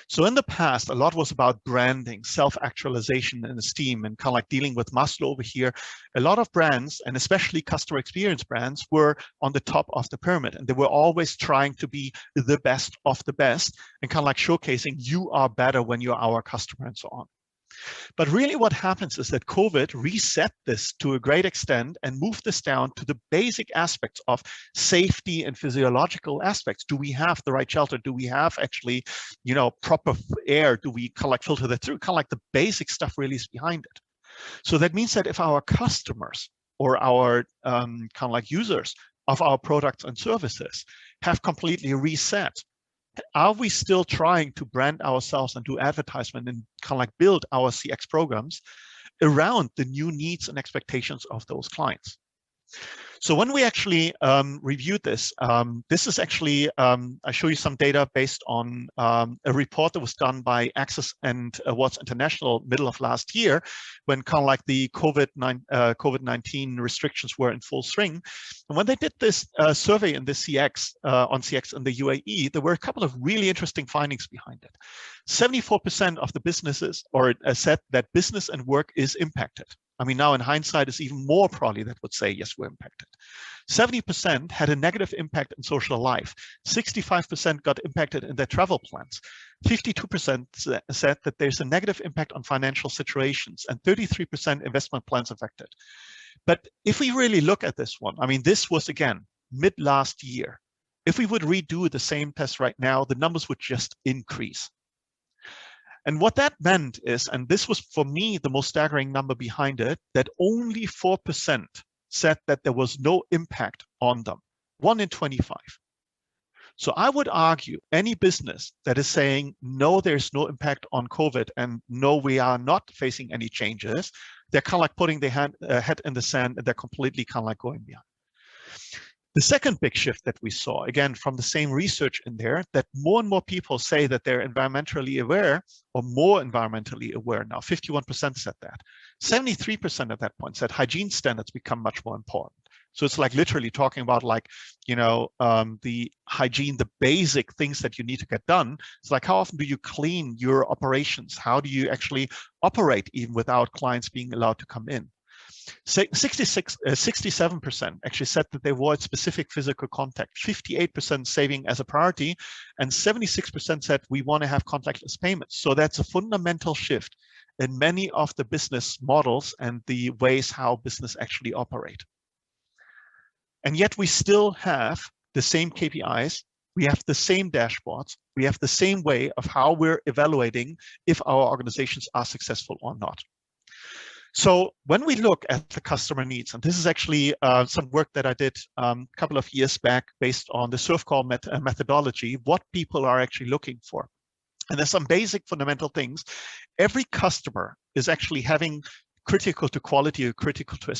So in the past, a lot was about branding, self-actualization, and esteem, and kind of like dealing with Maslow over here. A lot of brands, and especially customer experience brands, were on the top of the pyramid, and they were always trying to be the best of the best, and kind of like showcasing you are better when you're our customer and so on. But really what happens is that COVID reset this to a great extent and moved this down to the basic aspects of safety and physiological aspects. Do we have the right shelter? Do we have actually, proper air? Do we kind of like filter that through? Kind of like the basic stuff really is behind it. So that means that if our customers or our kind of like users of our products and services have completely reset, are we still trying to brand ourselves and do advertisement and kind of like build our CX programs around the new needs and expectations of those clients? So when we actually reviewed this, this is actually, I show you some data based on a report that was done by Access and Awards International middle of last year, when kind of like the COVID-19 restrictions were in full swing. And when they did this survey in the CX, on CX in the UAE, there were a couple of really interesting findings behind it. 74% of the businesses said that business and work is impacted. I mean, now in hindsight, it's even more probably that would say, yes, we're impacted. 70% had a negative impact in social life. 65% got impacted in their travel plans. 52% said that there's a negative impact on financial situations, and 33% investment plans affected. But if we really look at this one, I mean, this was again mid last year. If we would redo the same test right now, the numbers would just increase. And what that meant is, and this was for me the most staggering number behind it, that only 4% said that there was no impact on them, 1 in 25. So I would argue any business that is saying, no, there's no impact on COVID and no, we are not facing any changes, they're kind of like putting their head in the sand and they're completely kind of like going behind. The second big shift that we saw, again, from the same research in there, that more and more people say that they're environmentally aware or more environmentally aware now. 51% said that. 73% at that point said hygiene standards become much more important. So it's like literally talking about like, you know, the hygiene, the basic things that you need to get done. It's like, how often do you clean your operations? How do you actually operate even without clients being allowed to come in? 67% actually said that they avoid specific physical contact, 58% saving as a priority, and 76% said we want to have contactless payments. So that's a fundamental shift in many of the business models and the ways how business actually operate. And yet we still have the same KPIs, we have the same dashboards, we have the same way of how we're evaluating if our organizations are successful or not. So when we look at the customer needs, and this is actually some work that I did a couple of years back based on the surf call methodology, what people are actually looking for. And there's some basic fundamental things. Every customer is actually having critical to quality or critical to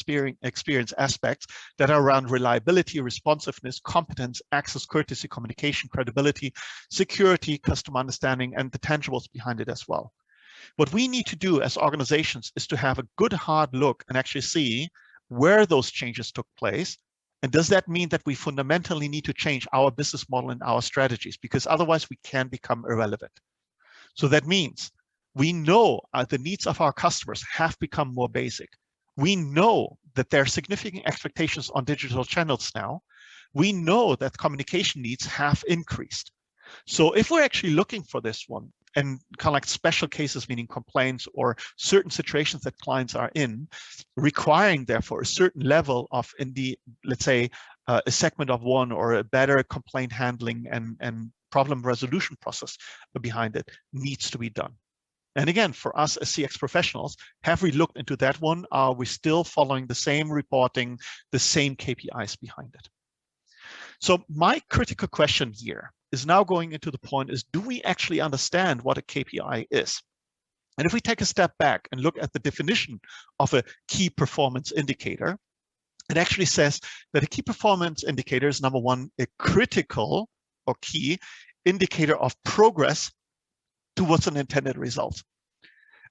experience aspects that are around reliability, responsiveness, competence, access, courtesy, communication, credibility, security, customer understanding, and the tangibles behind it as well. What we need to do as organizations is to have a good hard look and actually see where those changes took place. And does that mean that we fundamentally need to change our business model and our strategies? Because otherwise we can become irrelevant. So that means we know the needs of our customers have become more basic. We know that there are significant expectations on digital channels now. We know that communication needs have increased. So if we're actually looking for this one, and kind of like special cases, meaning complaints or certain situations that clients are in, requiring therefore a certain level of, in the, let's say, a segment of one or a better complaint handling and problem resolution process behind it needs to be done. And again, for us as CX professionals, have we looked into that one? Are we still following the same reporting, the same KPIs behind it? So my critical question here is now going into the point is, do we actually understand what a KPI is? And if we take a step back and look at the definition of a key performance indicator, it actually says that a key performance indicator is, number one, a critical or key indicator of progress towards an intended result.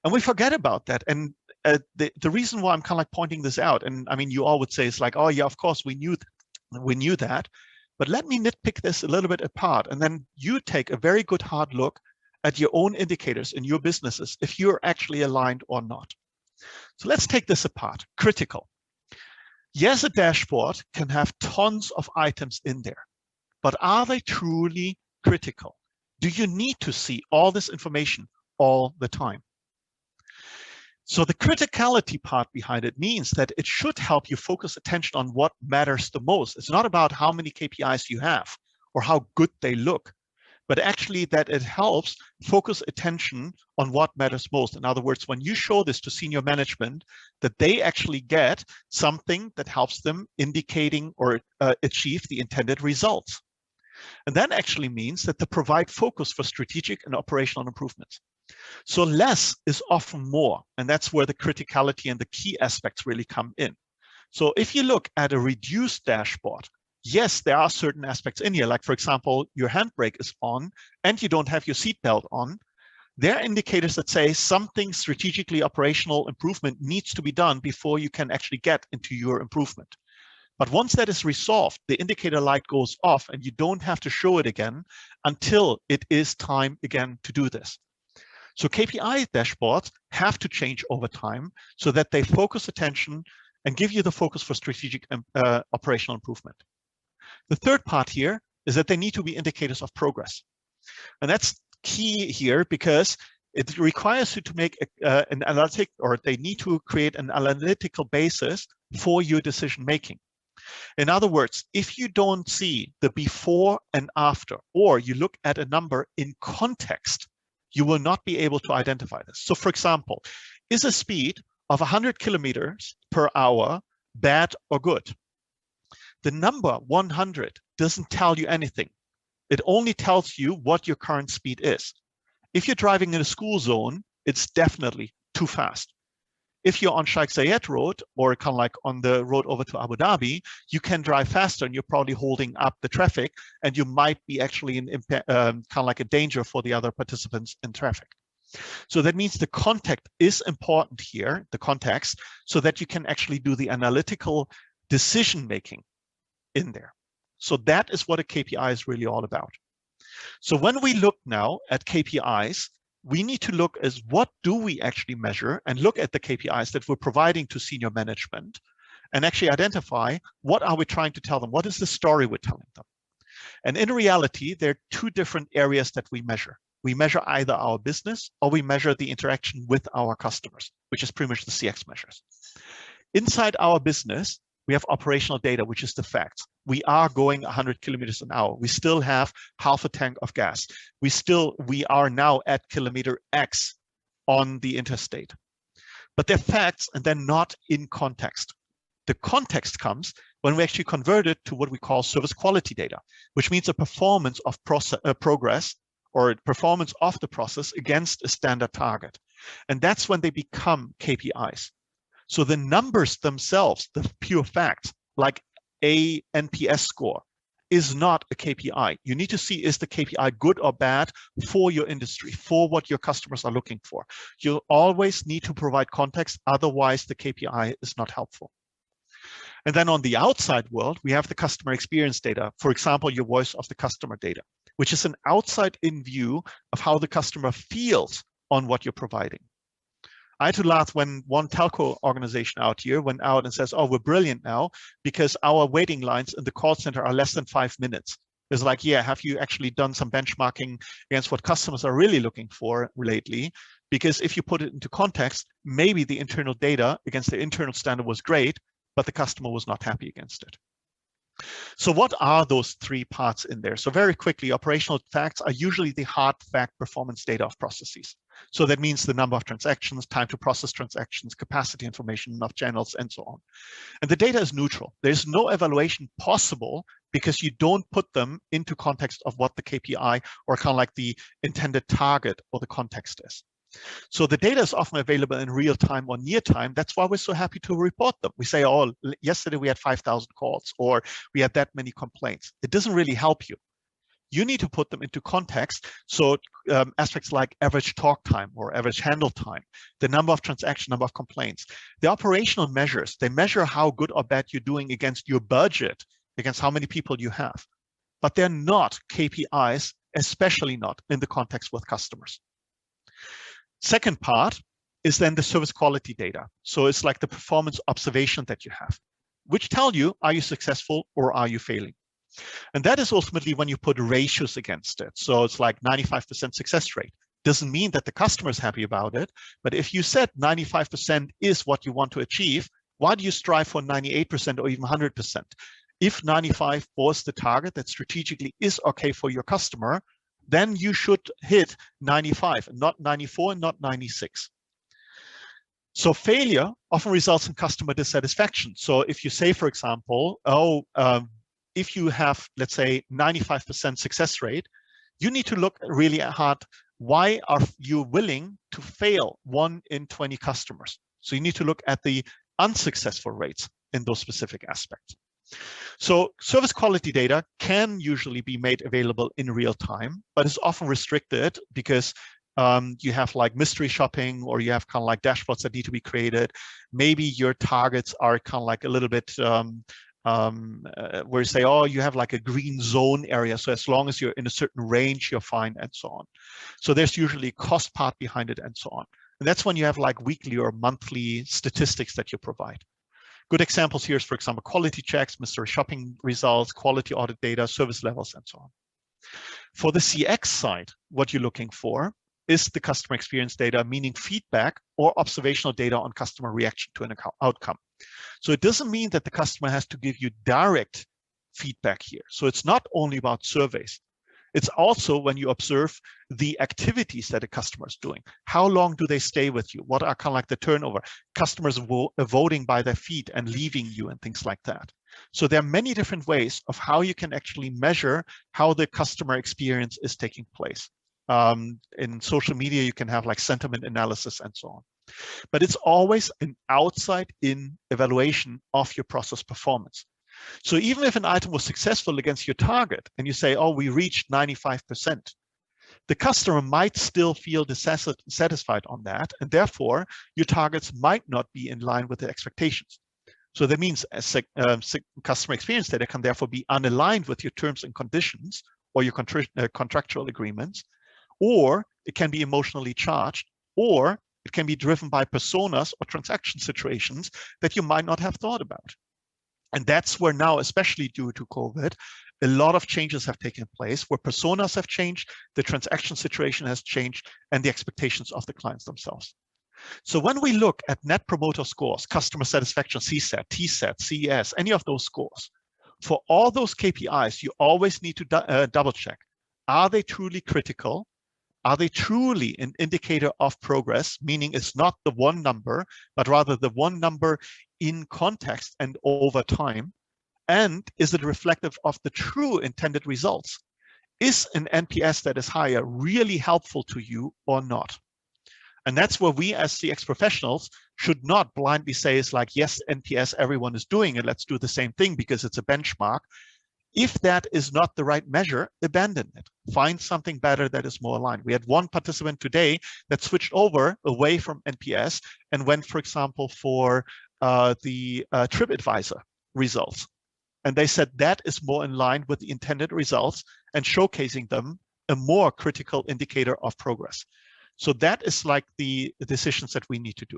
And we forget about that. And the reason why I'm kind of like pointing this out, and I mean, you all would say it's like, oh yeah, of course we knew that. But let me nitpick this a little bit apart, and then you take a very good hard look at your own indicators in your businesses, if you're actually aligned or not. So let's take this apart. Critical. Yes, a dashboard can have tons of items in there, but are they truly critical? Do you need to see all this information all the time? So the criticality part behind it means that it should help you focus attention on what matters the most. It's not about how many KPIs you have or how good they look, but actually that it helps focus attention on what matters most. In other words, when you show this to senior management, that they actually get something that helps them indicating or achieve the intended results. And that actually means that they provide focus for strategic and operational improvements. So less is often more, and that's where the criticality and the key aspects really come in. So if you look at a reduced dashboard, yes, there are certain aspects in here, like for example, your handbrake is on and you don't have your seatbelt on. There are indicators that say something strategically operational improvement needs to be done before you can actually get into your improvement. But once that is resolved, the indicator light goes off and you don't have to show it again until it is time again to do this. So KPI dashboards have to change over time so that they focus attention and give you the focus for strategic operational improvement. The third part here is that they need to be indicators of progress. And that's key here because it requires you to make an analytic, or they need to create an analytical basis for your decision making. In other words, if you don't see the before and after, or you look at a number in context, you will not be able to identify this. So for example, is a speed of 100 kilometers per hour bad or good? The number 100 doesn't tell you anything. It only tells you what your current speed is. If you're driving in a school zone, it's definitely too fast. If you're on Sheikh Zayed Road, or kind of like on the road over to Abu Dhabi, you can drive faster and you're probably holding up the traffic, and you might be actually in kind of like a danger for the other participants in traffic. So that means the context is important here, the context, so that you can actually do the analytical decision making in there. So that is what a KPI is really all about. So when we look now at KPIs, we need to look as what do we actually measure, and look at the KPIs that we're providing to senior management and actually identify what are we trying to tell them? What is the story we're telling them? And in reality, there are two different areas that we measure. We measure either our business or we measure the interaction with our customers, which is pretty much the CX measures. Inside our business, we have operational data, which is the facts. We are going 100 kilometers an hour. We still have half a tank of gas. We are now at kilometer X on the interstate. But they're facts and they're not in context. The context comes when we actually convert it to what we call service quality data, which means a performance of progress, or performance of the process against a standard target. And that's when they become KPIs. So the numbers themselves, the pure facts, like a NPS score, is not a KPI. You need to see, is the KPI good or bad for your industry, for what your customers are looking for. You always need to provide context, otherwise the KPI is not helpful. And then on the outside world, we have the customer experience data. For example, your voice of the customer data, which is an outside-in view of how the customer feels on what you're providing. I had to laugh when one telco organization out here went out and says, oh, we're brilliant now because our waiting lines in the call center are less than 5 minutes. It's like, yeah, have you actually done some benchmarking against what customers are really looking for lately? Because if you put it into context, maybe the internal data against the internal standard was great, but the customer was not happy against it. So what are those three parts in there? So very quickly, operational facts are usually the hard fact performance data of processes. So that means the number of transactions, time to process transactions, capacity information of channels, and so on. And the data is neutral. There's no evaluation possible because you don't put them into context of what the KPI or kind of like the intended target or the context is. So the data is often available in real time or near time. That's why we're so happy to report them. We say, oh, yesterday we had 5,000 calls, or we had that many complaints. It doesn't really help you. You need to put them into context. So aspects like average talk time or average handle time, the number of transactions, number of complaints, the operational measures, they measure how good or bad you're doing against your budget, against how many people you have. But they're not KPIs, especially not in the context with customers. Second part is then the service quality data. So it's like the performance observation that you have, which tell you, are you successful or are you failing? And that is ultimately when you put ratios against it. So it's like 95% success rate. Doesn't mean that the customer is happy about it, but if you said 95% is what you want to achieve, why do you strive for 98% or even 100%? If 95 was the target that strategically is okay for your customer, then you should hit 95, not 94, and not 96. So failure often results in customer dissatisfaction. So if you say, for example, if you have, let's say, 95% success rate, you need to look really hard. Why are you willing to fail 1 in 20 customers? So you need to look at the unsuccessful rates in those specific aspects. So service quality data can usually be made available in real time, but it's often restricted because you have like mystery shopping, or you have kind of like dashboards that need to be created. Maybe your targets are kind of like a little bit where you say, oh, you have like a green zone area. So as long as you're in a certain range, you're fine, and so on. So there's usually a cost part behind it and so on. And that's when you have like weekly or monthly statistics that you provide. Good examples here is, for example, quality checks, mystery shopping results, quality audit data, service levels, and so on. For the CX side, what you're looking for is the customer experience data, meaning feedback or observational data on customer reaction to an outcome. So it doesn't mean that the customer has to give you direct feedback here. So it's not only about surveys. It's also when you observe the activities that a customer is doing. How long do they stay with you? What are kind of like the turnover? Customers voting by their feet and leaving you and things like that. So there are many different ways of how you can actually measure how the customer experience is taking place. In social media, you can have like sentiment analysis and so on. But it's always an outside-in evaluation of your process performance. So even if an item was successful against your target and you say, oh, we reached 95%, the customer might still feel dissatisfied on that. And therefore, your targets might not be in line with the expectations. So that means customer experience data can therefore be unaligned with your terms and conditions or your contractual agreements, or it can be emotionally charged, or it can be driven by personas or transaction situations that you might not have thought about. And that's where now, especially due to COVID, a lot of changes have taken place where personas have changed, the transaction situation has changed, and the expectations of the clients themselves. So when we look at net promoter scores, customer satisfaction, CSAT, TSAT, CES, any of those scores, for all those KPIs, you always need to double check. Are they truly critical? Are they truly an indicator of progress, meaning it's not the one number, but rather the one number in context and over time? And is it reflective of the true intended results? Is an NPS that is higher really helpful to you or not? And that's where we as CX professionals should not blindly say it's like, yes, NPS, everyone is doing it. Let's do the same thing because it's a benchmark. If that is not the right measure, abandon it. Find something better that is more aligned. We had one participant today that switched over away from NPS and went, for example, for the TripAdvisor results. And they said that is more in line with the intended results and showcasing them a more critical indicator of progress. So that is like the decisions that we need to do.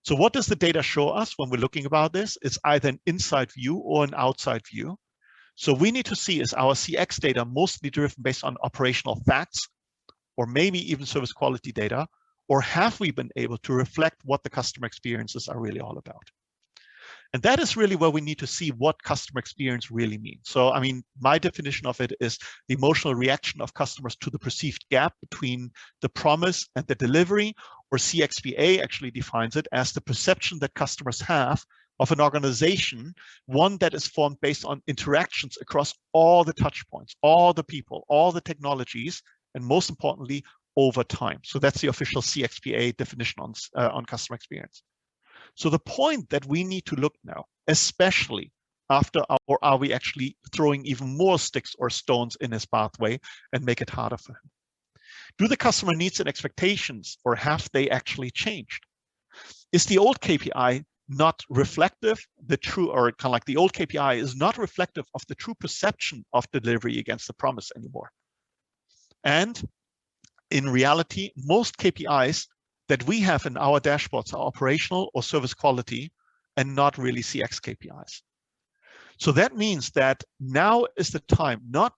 So what does the data show us when we're looking about this? It's either an inside view or an outside view. So we need to see, is our CX data mostly driven based on operational facts, or maybe even service quality data, or have we been able to reflect what the customer experiences are really all about? And that is really where we need to see what customer experience really means. So, I mean, my definition of it is the emotional reaction of customers to the perceived gap between the promise and the delivery, or CXPA actually defines it as the perception that customers have of an organization, one that is formed based on interactions across all the touch points, all the people, all the technologies, and most importantly, over time. So that's the official CXPA definition on customer experience. So the point that we need to look now, especially after, or are we actually throwing even more sticks or stones in his pathway and make it harder for him? Do the customer needs and expectations, or have they actually changed? Is the old KPI not reflective, the true, or kind of like the old KPI is not reflective of the true perception of delivery against the promise anymore? And in reality, most KPIs that we have in our dashboards are operational or service quality and not really CX KPIs. So that means that now is the time, not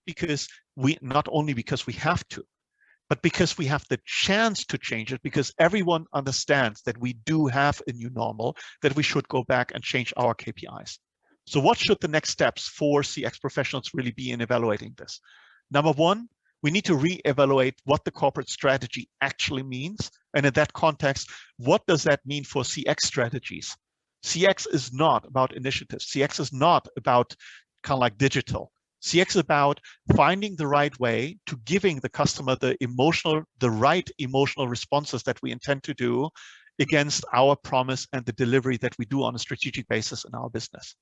only because we have to, but because we have the chance to change it, because everyone understands that we do have a new normal, that we should go back and change our KPIs. So what should the next steps for CX professionals really be in evaluating this? Number one, we need to re-evaluate what the corporate strategy actually means. And in that context, what does that mean for CX strategies? CX is not about initiatives. CX is not about kind of like digital. CX is about finding the right way to giving the customer the right emotional responses that we intend to do against our promise and the delivery that we do on a strategic basis in our business.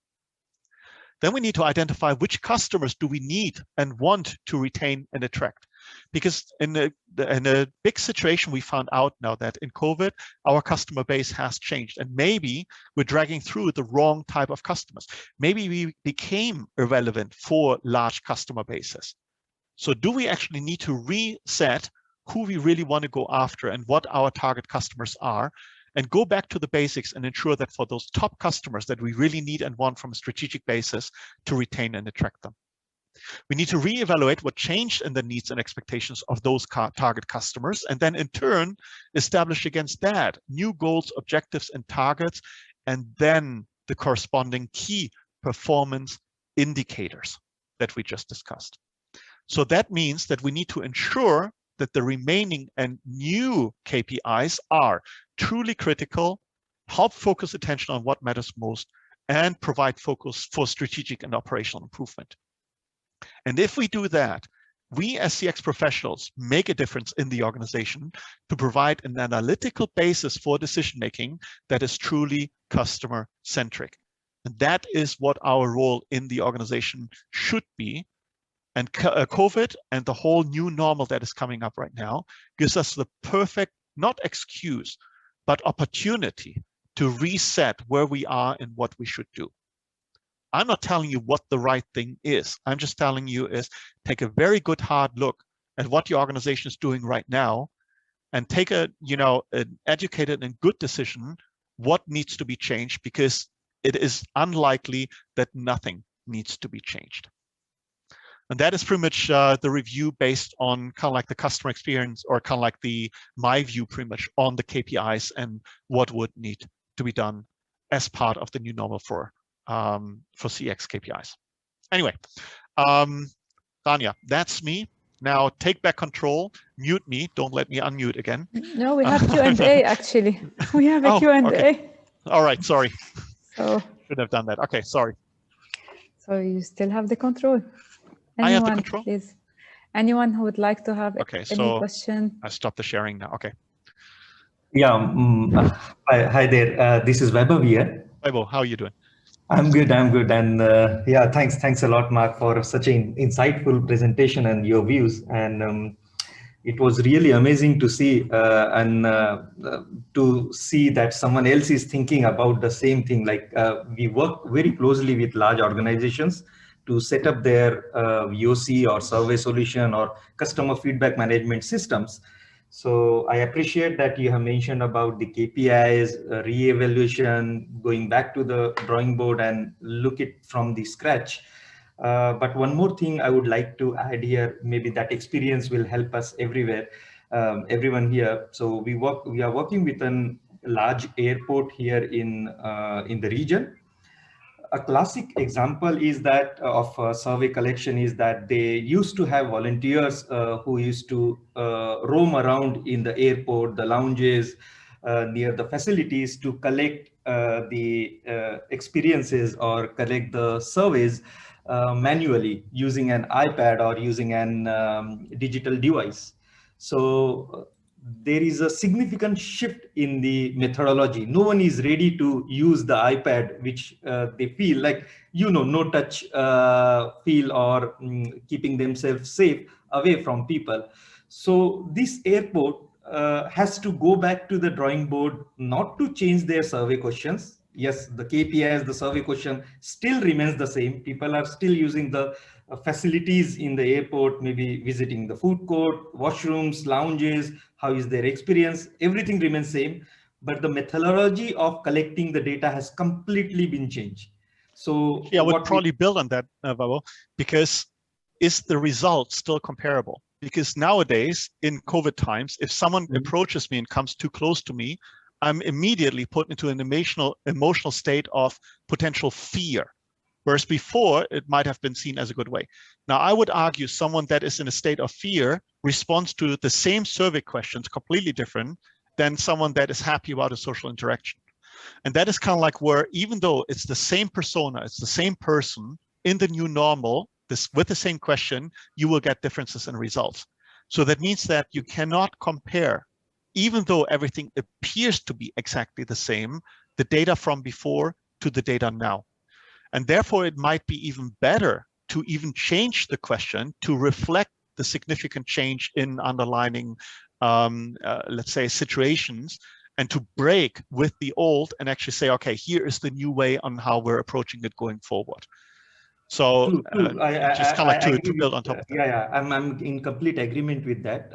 Then we need to identify which customers do we need and want to retain and attract. Because in a big situation, we found out now that in COVID, our customer base has changed. And maybe we're dragging through the wrong type of customers. Maybe we became irrelevant for large customer bases. So do we actually need to reset who we really want to go after and what our target customers are, and go back to the basics and ensure that for those top customers that we really need and want from a strategic basis to retain and attract them? We need to reevaluate what changed in the needs and expectations of those target customers, and then in turn, establish against that new goals, objectives, and targets, and then the corresponding key performance indicators that we just discussed. So that means that we need to ensure that the remaining and new KPIs are truly critical, help focus attention on what matters most, and provide focus for strategic and operational improvement. And if we do that, we as CX professionals make a difference in the organization to provide an analytical basis for decision-making that is truly customer-centric. And that is what our role in the organization should be. And COVID and the whole new normal that is coming up right now gives us the perfect, not excuse, but opportunity to reset where we are and what we should do. I'm not telling you what the right thing is. I'm just telling you is take a very good hard look at what your organization is doing right now and take a, an educated and good decision what needs to be changed, because it is unlikely that nothing needs to be changed. And that is pretty much the review based on kind of like the customer experience, or kind of like my view pretty much on the KPIs and what would need to be done as part of the new normal for CX KPIs. Anyway, Tanya, that's me. Now take back control, mute me, don't let me unmute again. No, we have Q&A actually. We have a Q&A. Okay. All right, sorry. So, should have done that. Okay, sorry. So you still have the control. Anyone, I have the control? Please. Anyone who would like to have any question? I stopped the sharing now. Okay. Yeah. Hi there. This is Vaibhav here. Vaibhav, how are you doing? I'm good. And yeah, thanks a lot, Marc, for such an insightful presentation and your views. And it was really amazing to see to see that someone else is thinking about the same thing. Like we work very closely with large organizations to set up their VOC or survey solution or customer feedback management systems. So I appreciate that you have mentioned about the KPIs, re-evaluation, going back to the drawing board and look it from the scratch. But one more thing I would like to add here, maybe that experience will help us everywhere, everyone here. So we are working with a large airport here in the region. A classic example is that of survey collection is that they used to have volunteers who used to roam around in the airport, the lounges, near the facilities to collect the experiences or collect the surveys manually using an iPad or using an digital device. So there is a significant shift in the methodology. No one is ready to use the iPad, which they feel like, no touch feel or keeping themselves safe away from people. So this airport has to go back to the drawing board, not to change their survey questions. Yes, the KPIs, the survey question still remains the same. People are still using the facilities in the airport, maybe visiting the food court, washrooms, lounges. How is their experience? Everything remains same, but the methodology of collecting the data has completely been changed. So yeah, I would probably build on that, Vaibhav, because is the result still comparable? Because nowadays in COVID times, if someone approaches me and comes too close to me, I'm immediately put into an emotional state of potential fear. Whereas before, it might have been seen as a good way. Now, I would argue someone that is in a state of fear responds to the same survey questions completely different than someone that is happy about a social interaction. And that is kind of like where, even though it's the same persona, it's the same person in the new normal, with the same question, you will get differences in results. So that means that you cannot compare, even though everything appears to be exactly the same, the data from before to the data now. And therefore, it might be even better to even change the question to reflect the significant change in underlying, let's say, situations, and to break with the old and actually say, okay, here is the new way on how we're approaching it going forward. So just kind of like to build on top of that. Yeah, I'm in complete agreement with that.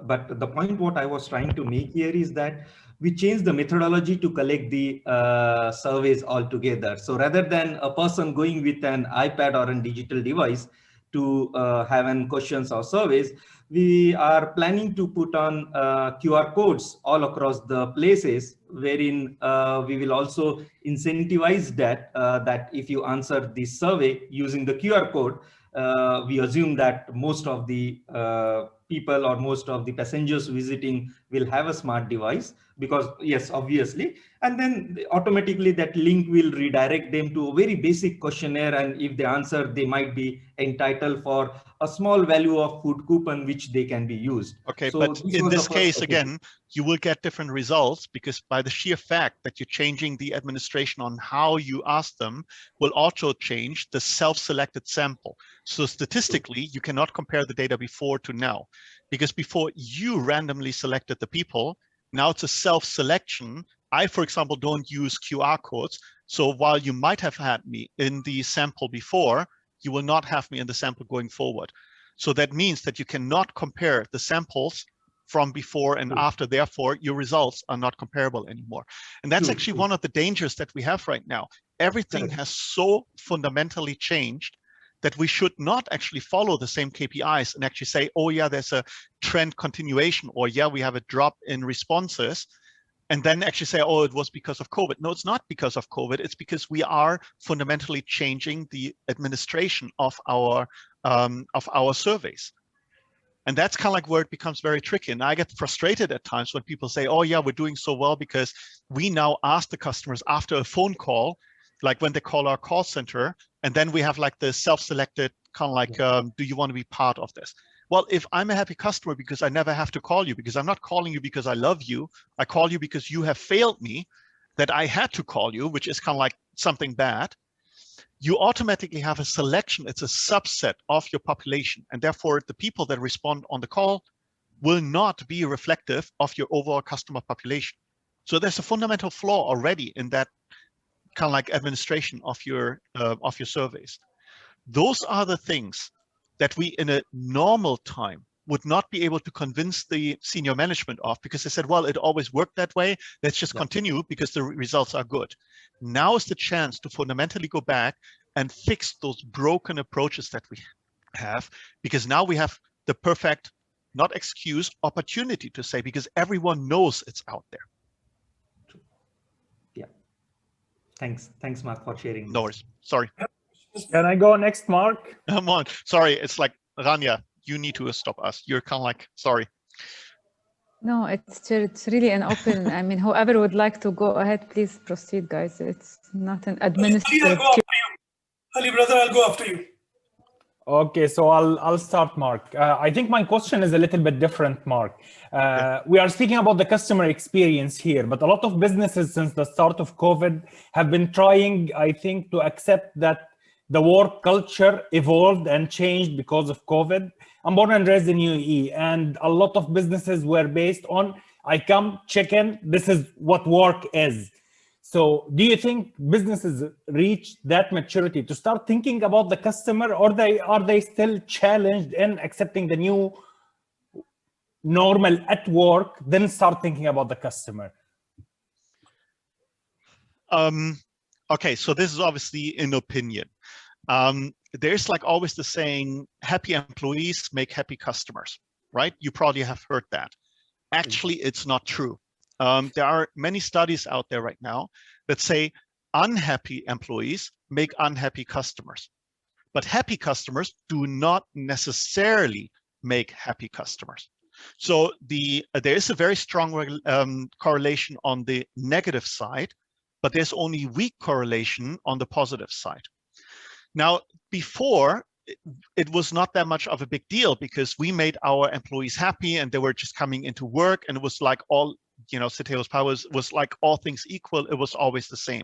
But the point what I was trying to make here is that we change the methodology to collect the surveys altogether. So rather than a person going with an iPad or a digital device, to have an questions or surveys, we are planning to put on QR codes all across the places, wherein we will also incentivize that that if you answer the survey using the QR code, we assume that most of the people or most of the passengers visiting will have a smart device, because yes, obviously, and then automatically that link will redirect them to a very basic questionnaire, and if they answer, they might be entitled for a small value of food coupon which they can be used. Okay, So but in this case, okay, again, you will get different results, because by the sheer fact that you're changing the administration on how you ask them will also change the self-selected sample. So statistically, you cannot compare the data before to now, because before you randomly selected the people, now it's a self-selection. I, for example, don't use QR codes. So while you might have had me in the sample before, you will not have me in the sample going forward. So that means that you cannot compare the samples from before and after, therefore your results are not comparable anymore. And that's actually one of the dangers that we have right now. Everything has so fundamentally changed that we should not actually follow the same KPIs and actually say, oh yeah, there's a trend continuation, or yeah, we have a drop in responses, and then actually say, oh, it was because of COVID. No, it's not because of COVID. It's because we are fundamentally changing the administration of our surveys. And that's kind of like where it becomes very tricky. And I get frustrated at times when people say, oh yeah, we're doing so well because we now ask the customers after a phone call, like when they call our call center, and then we have like the self-selected kind of like, do you want to be part of this? Well, if I'm a happy customer because I never have to call you, because I'm not calling you because I love you, I call you because you have failed me, that I had to call you, which is kind of like something bad, you automatically have a selection. It's a subset of your population. And therefore, the people that respond on the call will not be reflective of your overall customer population. So there's a fundamental flaw already in that kind of like administration of your surveys. Those are the things that we in a normal time would not be able to convince the senior management of, because they said, well, it always worked that way. Let's just continue because the results are good. Now is the chance to fundamentally go back and fix those broken approaches that we have, because now we have the perfect, not excuse, opportunity to say, because everyone knows it's out there. Yeah. Thanks, Marc, for sharing. No worries. Sorry. Can I go next, Marc? Come on. Sorry. It's like, Rania, you need to stop us. You're kind of like, sorry. No, it's really an open, I mean, whoever would like to go ahead, please proceed, guys. It's not an administrative. Ali, brother, I'll go after you. Okay, so I'll start, Marc. I think my question is a little bit different, Marc. We are speaking about the customer experience here, but a lot of businesses since the start of COVID have been trying, I think, to accept that the work culture evolved and changed because of COVID. I'm born and raised in UAE, and a lot of businesses were based on, I come, check in, this is what work is. So do you think businesses reach that maturity to start thinking about the customer, or are they still challenged in accepting the new normal at work, then start thinking about the customer? Okay, so this is obviously an opinion. There's like always the saying, happy employees make happy customers, right? You probably have heard that. Actually, it's not true. There are many studies out there right now that say unhappy employees make unhappy customers, but happy customers do not necessarily make happy customers. So there is a very strong correlation on the negative side, but there's only weak correlation on the positive side. Now, before, it was not that much of a big deal because we made our employees happy and they were just coming into work, and it was like all, you know, Citeo's powers was like all things equal, it was always the same.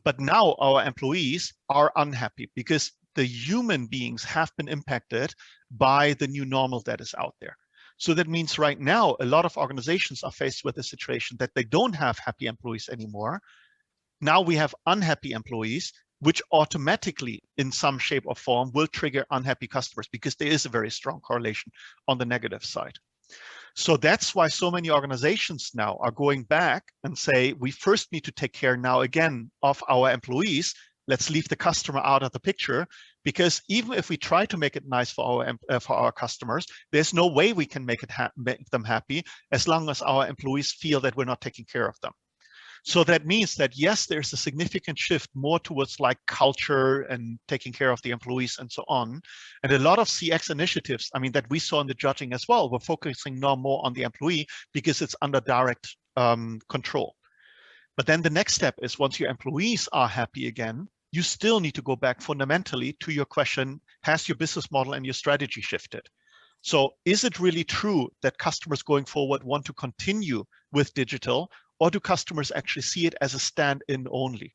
But now our employees are unhappy because the human beings have been impacted by the new normal that is out there. So that means right now, a lot of organizations are faced with a situation that they don't have happy employees anymore. Now we have unhappy employees, which automatically in some shape or form will trigger unhappy customers because there is a very strong correlation on the negative side. So that's why so many organizations now are going back and say, we first need to take care now again of our employees let's leave the customer out of the picture, because even if we try to make it nice for our customers, there's no way we can make them happy as long as our employees feel that we're not taking care of them. So that means that, yes, there's a significant shift more towards like culture and taking care of the employees and so on. And a lot of CX initiatives, I mean, that we saw in the judging as well, we're focusing now more on the employee because it's under direct control. But then the next step is, once your employees are happy again, you still need to go back fundamentally to your question, has your business model and your strategy shifted? So is it really true that customers going forward want to continue with digital, or do customers actually see it as a stand-in only?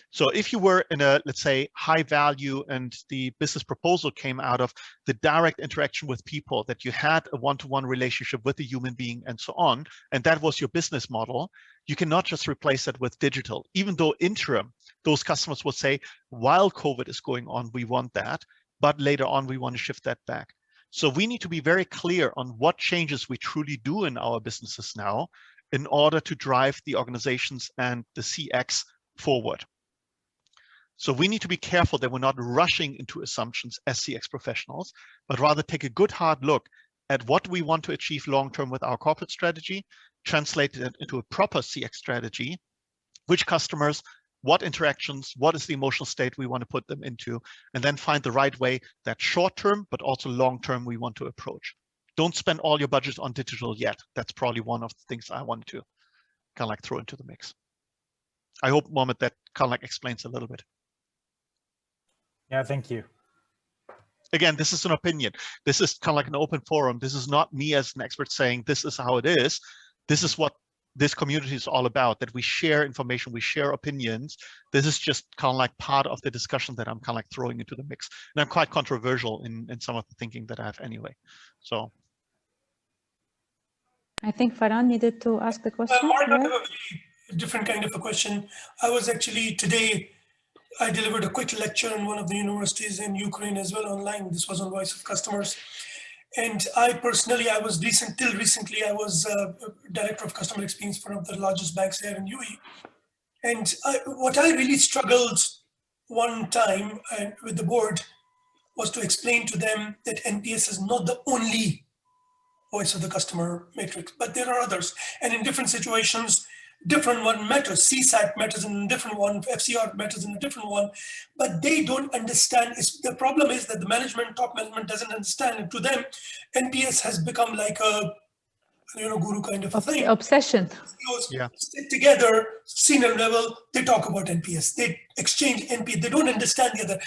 So if you were in a, let's say, high value and the business proposal came out of the direct interaction with people, that you had a one-to-one relationship with a human being and so on, and that was your business model, you cannot just replace it with digital. Even though interim, those customers will say, while COVID is going on, we want that, but later on, we want to shift that back. So we need to be very clear on what changes we truly do in our businesses now in order to drive the organizations and the CX forward. So we need to be careful that we're not rushing into assumptions as CX professionals, but rather take a good hard look at what we want to achieve long-term with our corporate strategy, translate it into a proper CX strategy, which customers, what interactions, what is the emotional state we want to put them into, and then find the right way that short-term, but also long-term we want to approach. Don't spend all your budget on digital yet. That's probably one of the things I wanted to kind of like throw into the mix. I hope, Mohammed, that kind of like explains a little bit. Yeah, thank you. Again, this is an opinion. This is kind of like an open forum. This is not me as an expert saying this is how it is. This is what this community is all about, that we share information, we share opinions. This is just kind of like part of the discussion that I'm kind of like throwing into the mix. And I'm quite controversial in some of the thinking that I have anyway. So. I think Farhan needed to ask the question. Marc, I have a very different kind of a question. I was actually today, I delivered a quick lecture in one of the universities in Ukraine as well online. This was on Voice of Customers. And I personally, till recently, I was Director of Customer Experience for one of the largest banks here in UAE. And what I really struggled one time with the board was to explain to them that NPS is not the only voice of the customer matrix, but there are others. And in different situations, different one matters. CSAT matters in a different one, FCR matters in a different one, but they don't understand. The problem is that the top management doesn't understand. And to them, NPS has become like a guru kind of a thing. Obsession. CEOs sit together, senior level, they talk about NPS. They exchange NPS. They don't understand the other.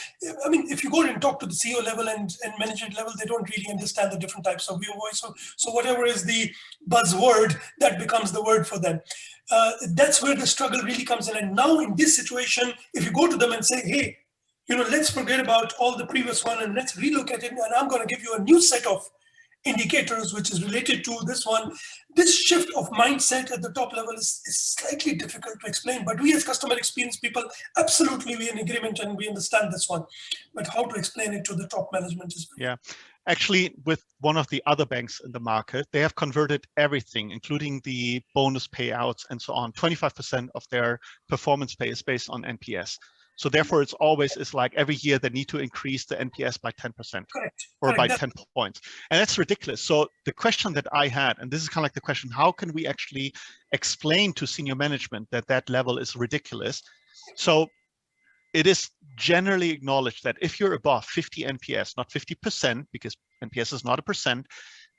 I mean, if you go and talk to the CEO level and management level, they don't really understand the different types of your voice. So whatever is the buzzword, that becomes the word for them. That's where the struggle really comes in. And now in this situation, if you go to them and say, hey, let's forget about all the previous one and let's relook at it. And I'm going to give you a new set of indicators, which is related to this one. This shift of mindset at the top level is slightly difficult to explain, but we as customer experience people, absolutely we're in agreement and we understand this one. But how to explain it to the top management is very Actually, with one of the other banks in the market, they have converted everything, including the bonus payouts and so on. 25% of their performance pay is based on NPS. So therefore, it's always like every year they need to increase the NPS by 10% or by 10 points. And that's ridiculous. So the question that I had, and this is kind of like the question, how can we actually explain to senior management that that level is ridiculous? So it is generally acknowledged that if you're above 50 NPS, not 50%, because NPS is not a percent,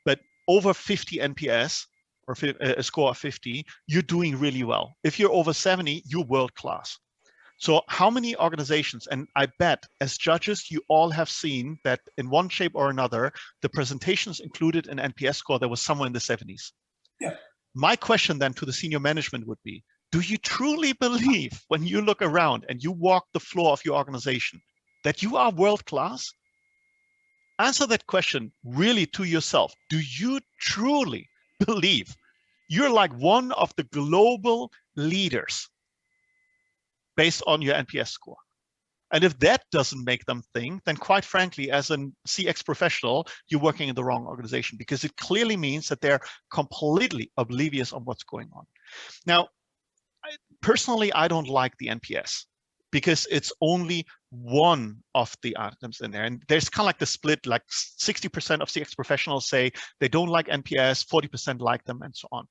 but over 50 NPS or a score of 50, you're doing really well. If you're over 70, you're world class. So how many organizations, and I bet as judges, you all have seen that in one shape or another, the presentations included an NPS score that was somewhere in the 70s. Yeah. My question then to the senior management would be, do you truly believe when you look around and you walk the floor of your organization that you are world class? Answer that question really to yourself. Do you truly believe you're like one of the global leaders based on your NPS score? And if that doesn't make them think, then quite frankly, as a CX professional, you're working in the wrong organization, because it clearly means that they're completely oblivious on what's going on. Now, personally, I don't like the NPS. because it's only one of the items in there. And there's kind of like the split, like 60% of CX professionals say they don't like NPS, 40% like them, and so on.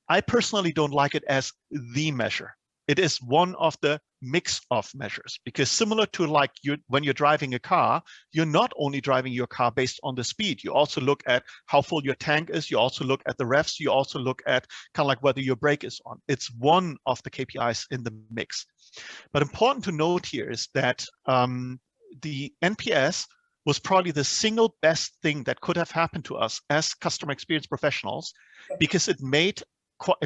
I personally don't like it as the measure. It is one of the mix of measures, because similar to like when you're driving a car, you're not only driving your car based on the speed. You also look at how full your tank is. You also look at the revs. You also look at kind of like whether your brake is on. It's one of the KPIs in the mix. But important to note here is that the NPS was probably the single best thing that could have happened to us as customer experience professionals, because it made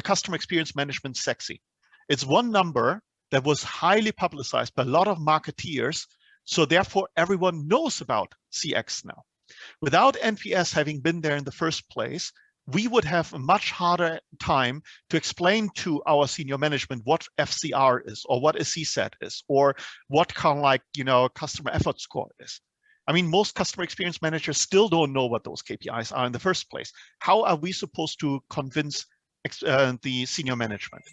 customer experience management sexy. It's one number that was highly publicized by a lot of marketeers, so therefore everyone knows about CX now. Without NPS having been there in the first place, we would have a much harder time to explain to our senior management what FCR is, or what a CSAT is, or what kind of like, you know, customer effort score is. I mean, most customer experience managers still don't know what those KPIs are in the first place. How are we supposed to convince the senior management?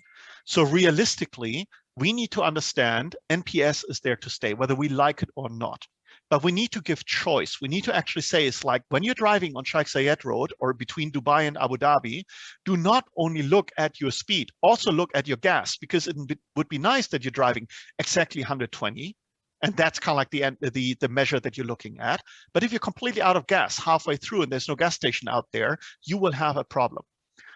So realistically, we need to understand NPS is there to stay, whether we like it or not. But we need to give choice. We need to actually say, it's like when you're driving on Sheikh Zayed Road or between Dubai and Abu Dhabi, do not only look at your speed, also look at your gas, because it would be nice that you're driving exactly 120. And that's kind of like the measure that you're looking at. But if you're completely out of gas halfway through and there's no gas station out there, you will have a problem.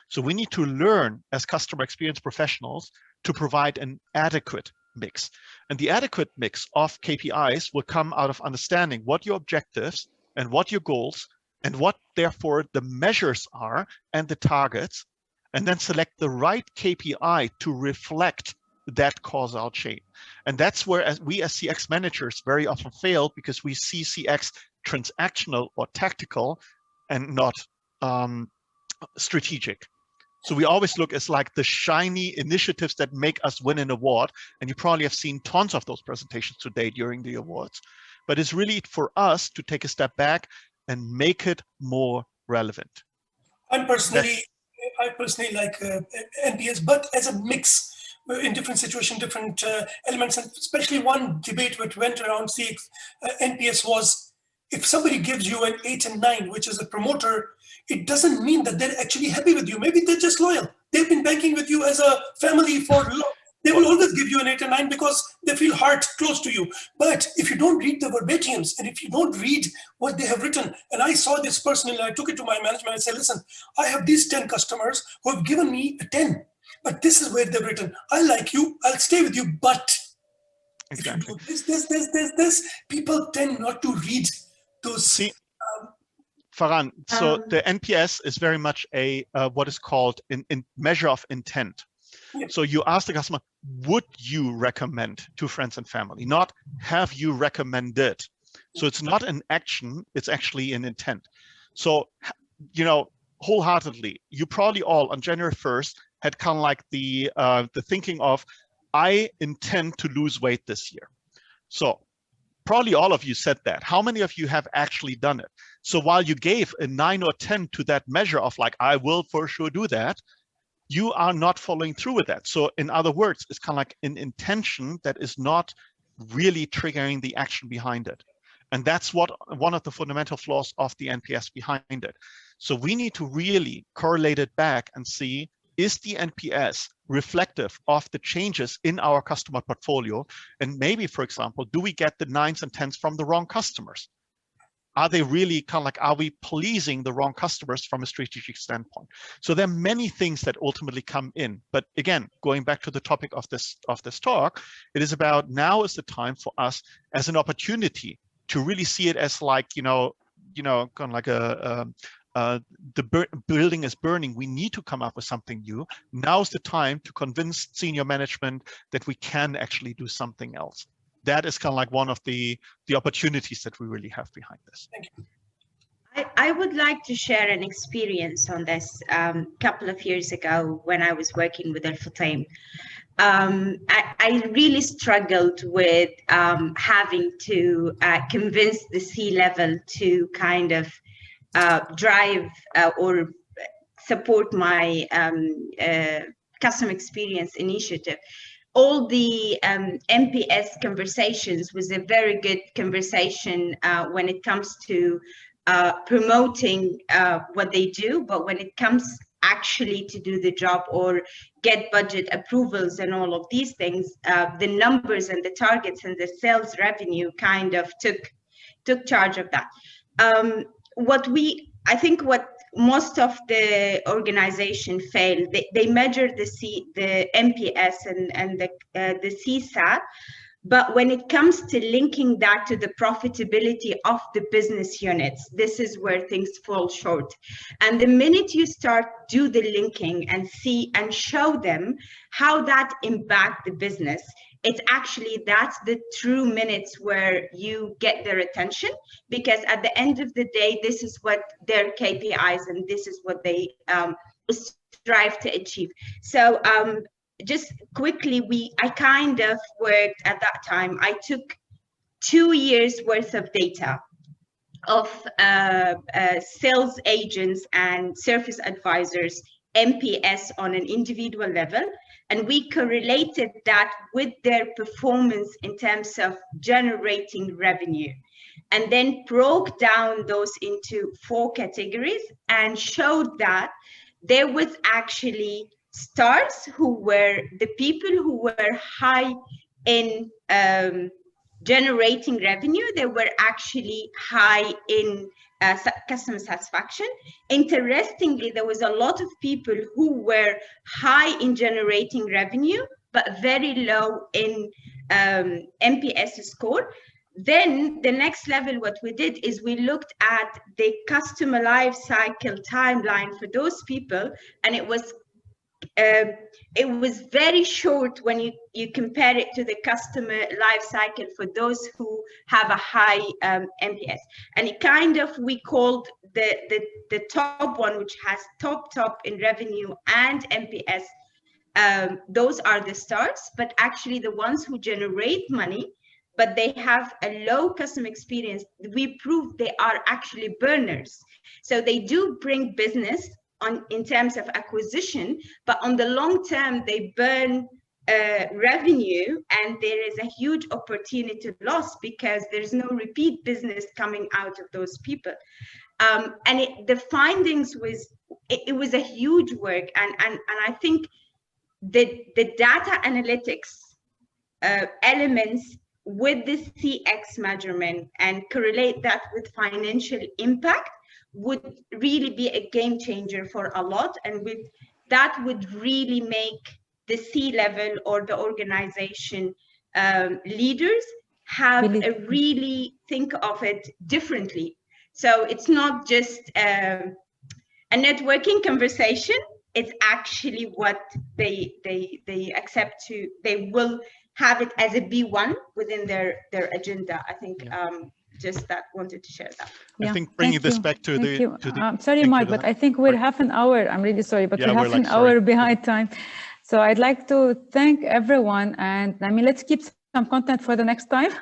So we need to learn as customer experience professionals to provide an adequate mix. And the adequate mix of KPIs will come out of understanding what your objectives and what your goals and what therefore the measures are and the targets, and then select the right KPI to reflect that causal chain. And that's where we as CX managers very often fail, because we see CX transactional or tactical and not strategic. So we always look as like the shiny initiatives that make us win an award. And you probably have seen tons of those presentations today during the awards. But it's really for us to take a step back and make it more relevant. I personally like NPS, but as a mix in different situations, different elements, and especially one debate which went around CX NPS was, if somebody gives you an 8 and 9, which is a promoter, it doesn't mean that they're actually happy with you. Maybe they're just loyal. They've been banking with you as a family for long. They will always give you an 8 and 9 because they feel heart close to you. But if you don't read the verbatims, and if you don't read what they have written, and I saw this personally, I took it to my management and said, listen, I have these 10 customers who have given me a 10, but this is where they've written, I like you, I'll stay with you, but exactly. If you do this, people tend not to read those. See, Farhan, so the NPS is very much a what is called in measure of intent. Yeah. So you ask the customer, would you recommend to friends and family? Not have you recommended. So it's not an action, it's actually an intent. So, you know, wholeheartedly, you probably all on January 1st had kind of like the thinking of, I intend to lose weight this year. So probably all of you said that. How many of you have actually done it? So while you gave a 9 or 10 to that measure of like, I will for sure do that, you are not following through with that. So in other words, it's kind of like an intention that is not really triggering the action behind it. And that's what one of the fundamental flaws of the NPS behind it. So we need to really correlate it back and see, is the NPS reflective of the changes in our customer portfolio? And maybe, for example, do we get the 9s and 10s from the wrong customers? Are they really kind of like, are we pleasing the wrong customers from a strategic standpoint? So there are many things that ultimately come in. But again, going back to the topic of this talk, it is about now is the time for us as an opportunity to really see it as like, you know, kind of like the building is burning. We need to come up with something new. Now's the time to convince senior management that we can actually do something else. That is kind of like one of the opportunities that we really have behind this. Thank you. I would like to share an experience on this. Couple of years ago when I was working with Al-Futtaim, I really struggled with having to convince the C-level to kind of drive or support my customer experience initiative. all the MPS conversations was a very good conversation when it comes to promoting what they do, but when it comes actually to do the job or get budget approvals and all of these things, the numbers and the targets and the sales revenue kind of took charge of that. I think what most of the organization failed, they measured the MPS and the CSAT, but when it comes to linking that to the profitability of the business units, this is where things fall short. And the minute you start do the linking and see and show them how that impact the business, that's the true minutes where you get their attention, because at the end of the day, this is what their KPIs and this is what they strive to achieve. So just quickly, I kind of worked at that time. I took 2 years worth of data of sales agents and service advisors, MPS on an individual level, and we correlated that with their performance in terms of generating revenue, and then broke down those into 4 categories and showed that there was actually stars who were the people who were high in generating revenue. They were actually high in customer satisfaction. Interestingly, there was a lot of people who were high in generating revenue, but very low in MPS score. Then the next level, what we did is we looked at the customer life cycle timeline for those people, and it was very short when you compare it to the customer life cycle for those who have a high MPS. And it kind of, we called the top one, which has top in revenue and MPS, those are the stars, but actually the ones who generate money, but they have a low customer experience, we proved they are actually burners. So they do bring business in terms of acquisition, but on the long term, they burn revenue, and there is a huge opportunity loss because there's no repeat business coming out of those people. And the findings it was a huge work, and I think the data analytics elements with the CX measurement and correlate that with financial impact would really be a game changer for a lot, and that would really make the C-level or the organization leaders have a really think of it differently. So it's not just a networking conversation, it's actually what they accept they will have it as a B1 within their agenda. I think just wanted to share that. I think bringing this back to the sorry, Mark, but I think we're half an hour. I'm really sorry, but we're half an hour behind time. So I'd like to thank everyone, and I mean, let's keep some content for the next time,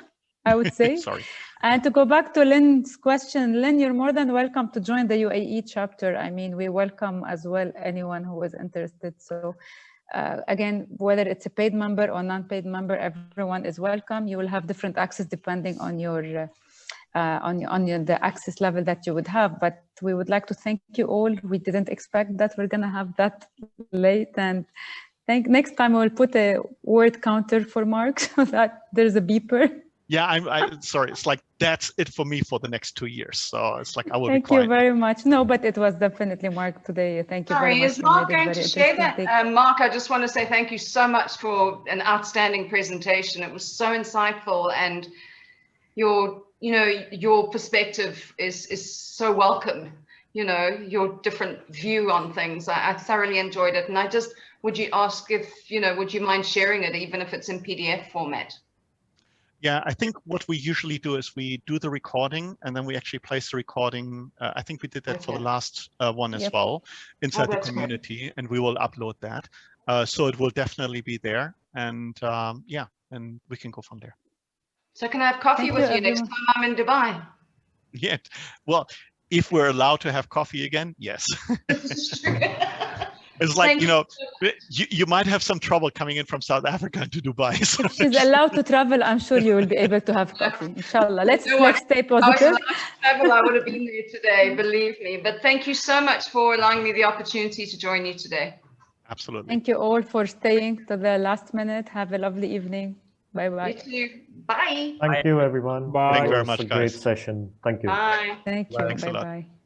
I would say. Sorry. And to go back to Lynn's question, Lynn, you're more than welcome to join the UAE chapter. I mean, we welcome as well anyone who is interested. So again, whether it's a paid member or non-paid member, everyone is welcome. You will have different access depending on your the access level that you would have. But we would like to thank you all. We didn't expect that we're going to have that late, and next time we'll put a word counter for Mark so that there's a beeper. Yeah, I'm sorry. It's like that's it for me for the next 2 years. So it's like I will Thank be quiet. you very much. No, but it was definitely Mark today. Thank you very much. Sorry, is Mark going to share that? Mark, I just want to say thank you so much for an outstanding presentation. It was so insightful, and your perspective is so welcome. You know, your different view on things. I thoroughly enjoyed it, and I just would you mind sharing it, even if it's in PDF format? Yeah, I think what we usually do is we do the recording, and then we actually place the recording. I think we did that for the last one as well inside the community, and we will upload that. So it will definitely be there, and yeah, and we can go from there. So can I have coffee with you next time I'm in Dubai? Yeah, well, if we're allowed to have coffee again, yes. It's like, Thank you know, you might have some trouble coming in from South Africa to Dubai. So If she's allowed to travel, I'm sure you will be able to have coffee. Inshallah. Let's stay I was positive. allowed to travel, I would have been there today, believe me. But thank you so much for allowing me the opportunity to join you today. Absolutely. Thank you all for staying to the last minute. Have a lovely evening. Bye-bye. You too. Bye. Thank you, everyone. Bye. Thank you very It was much, a great guys. session. Thank you. Bye. Thank you. Thanks a lot. Bye-bye.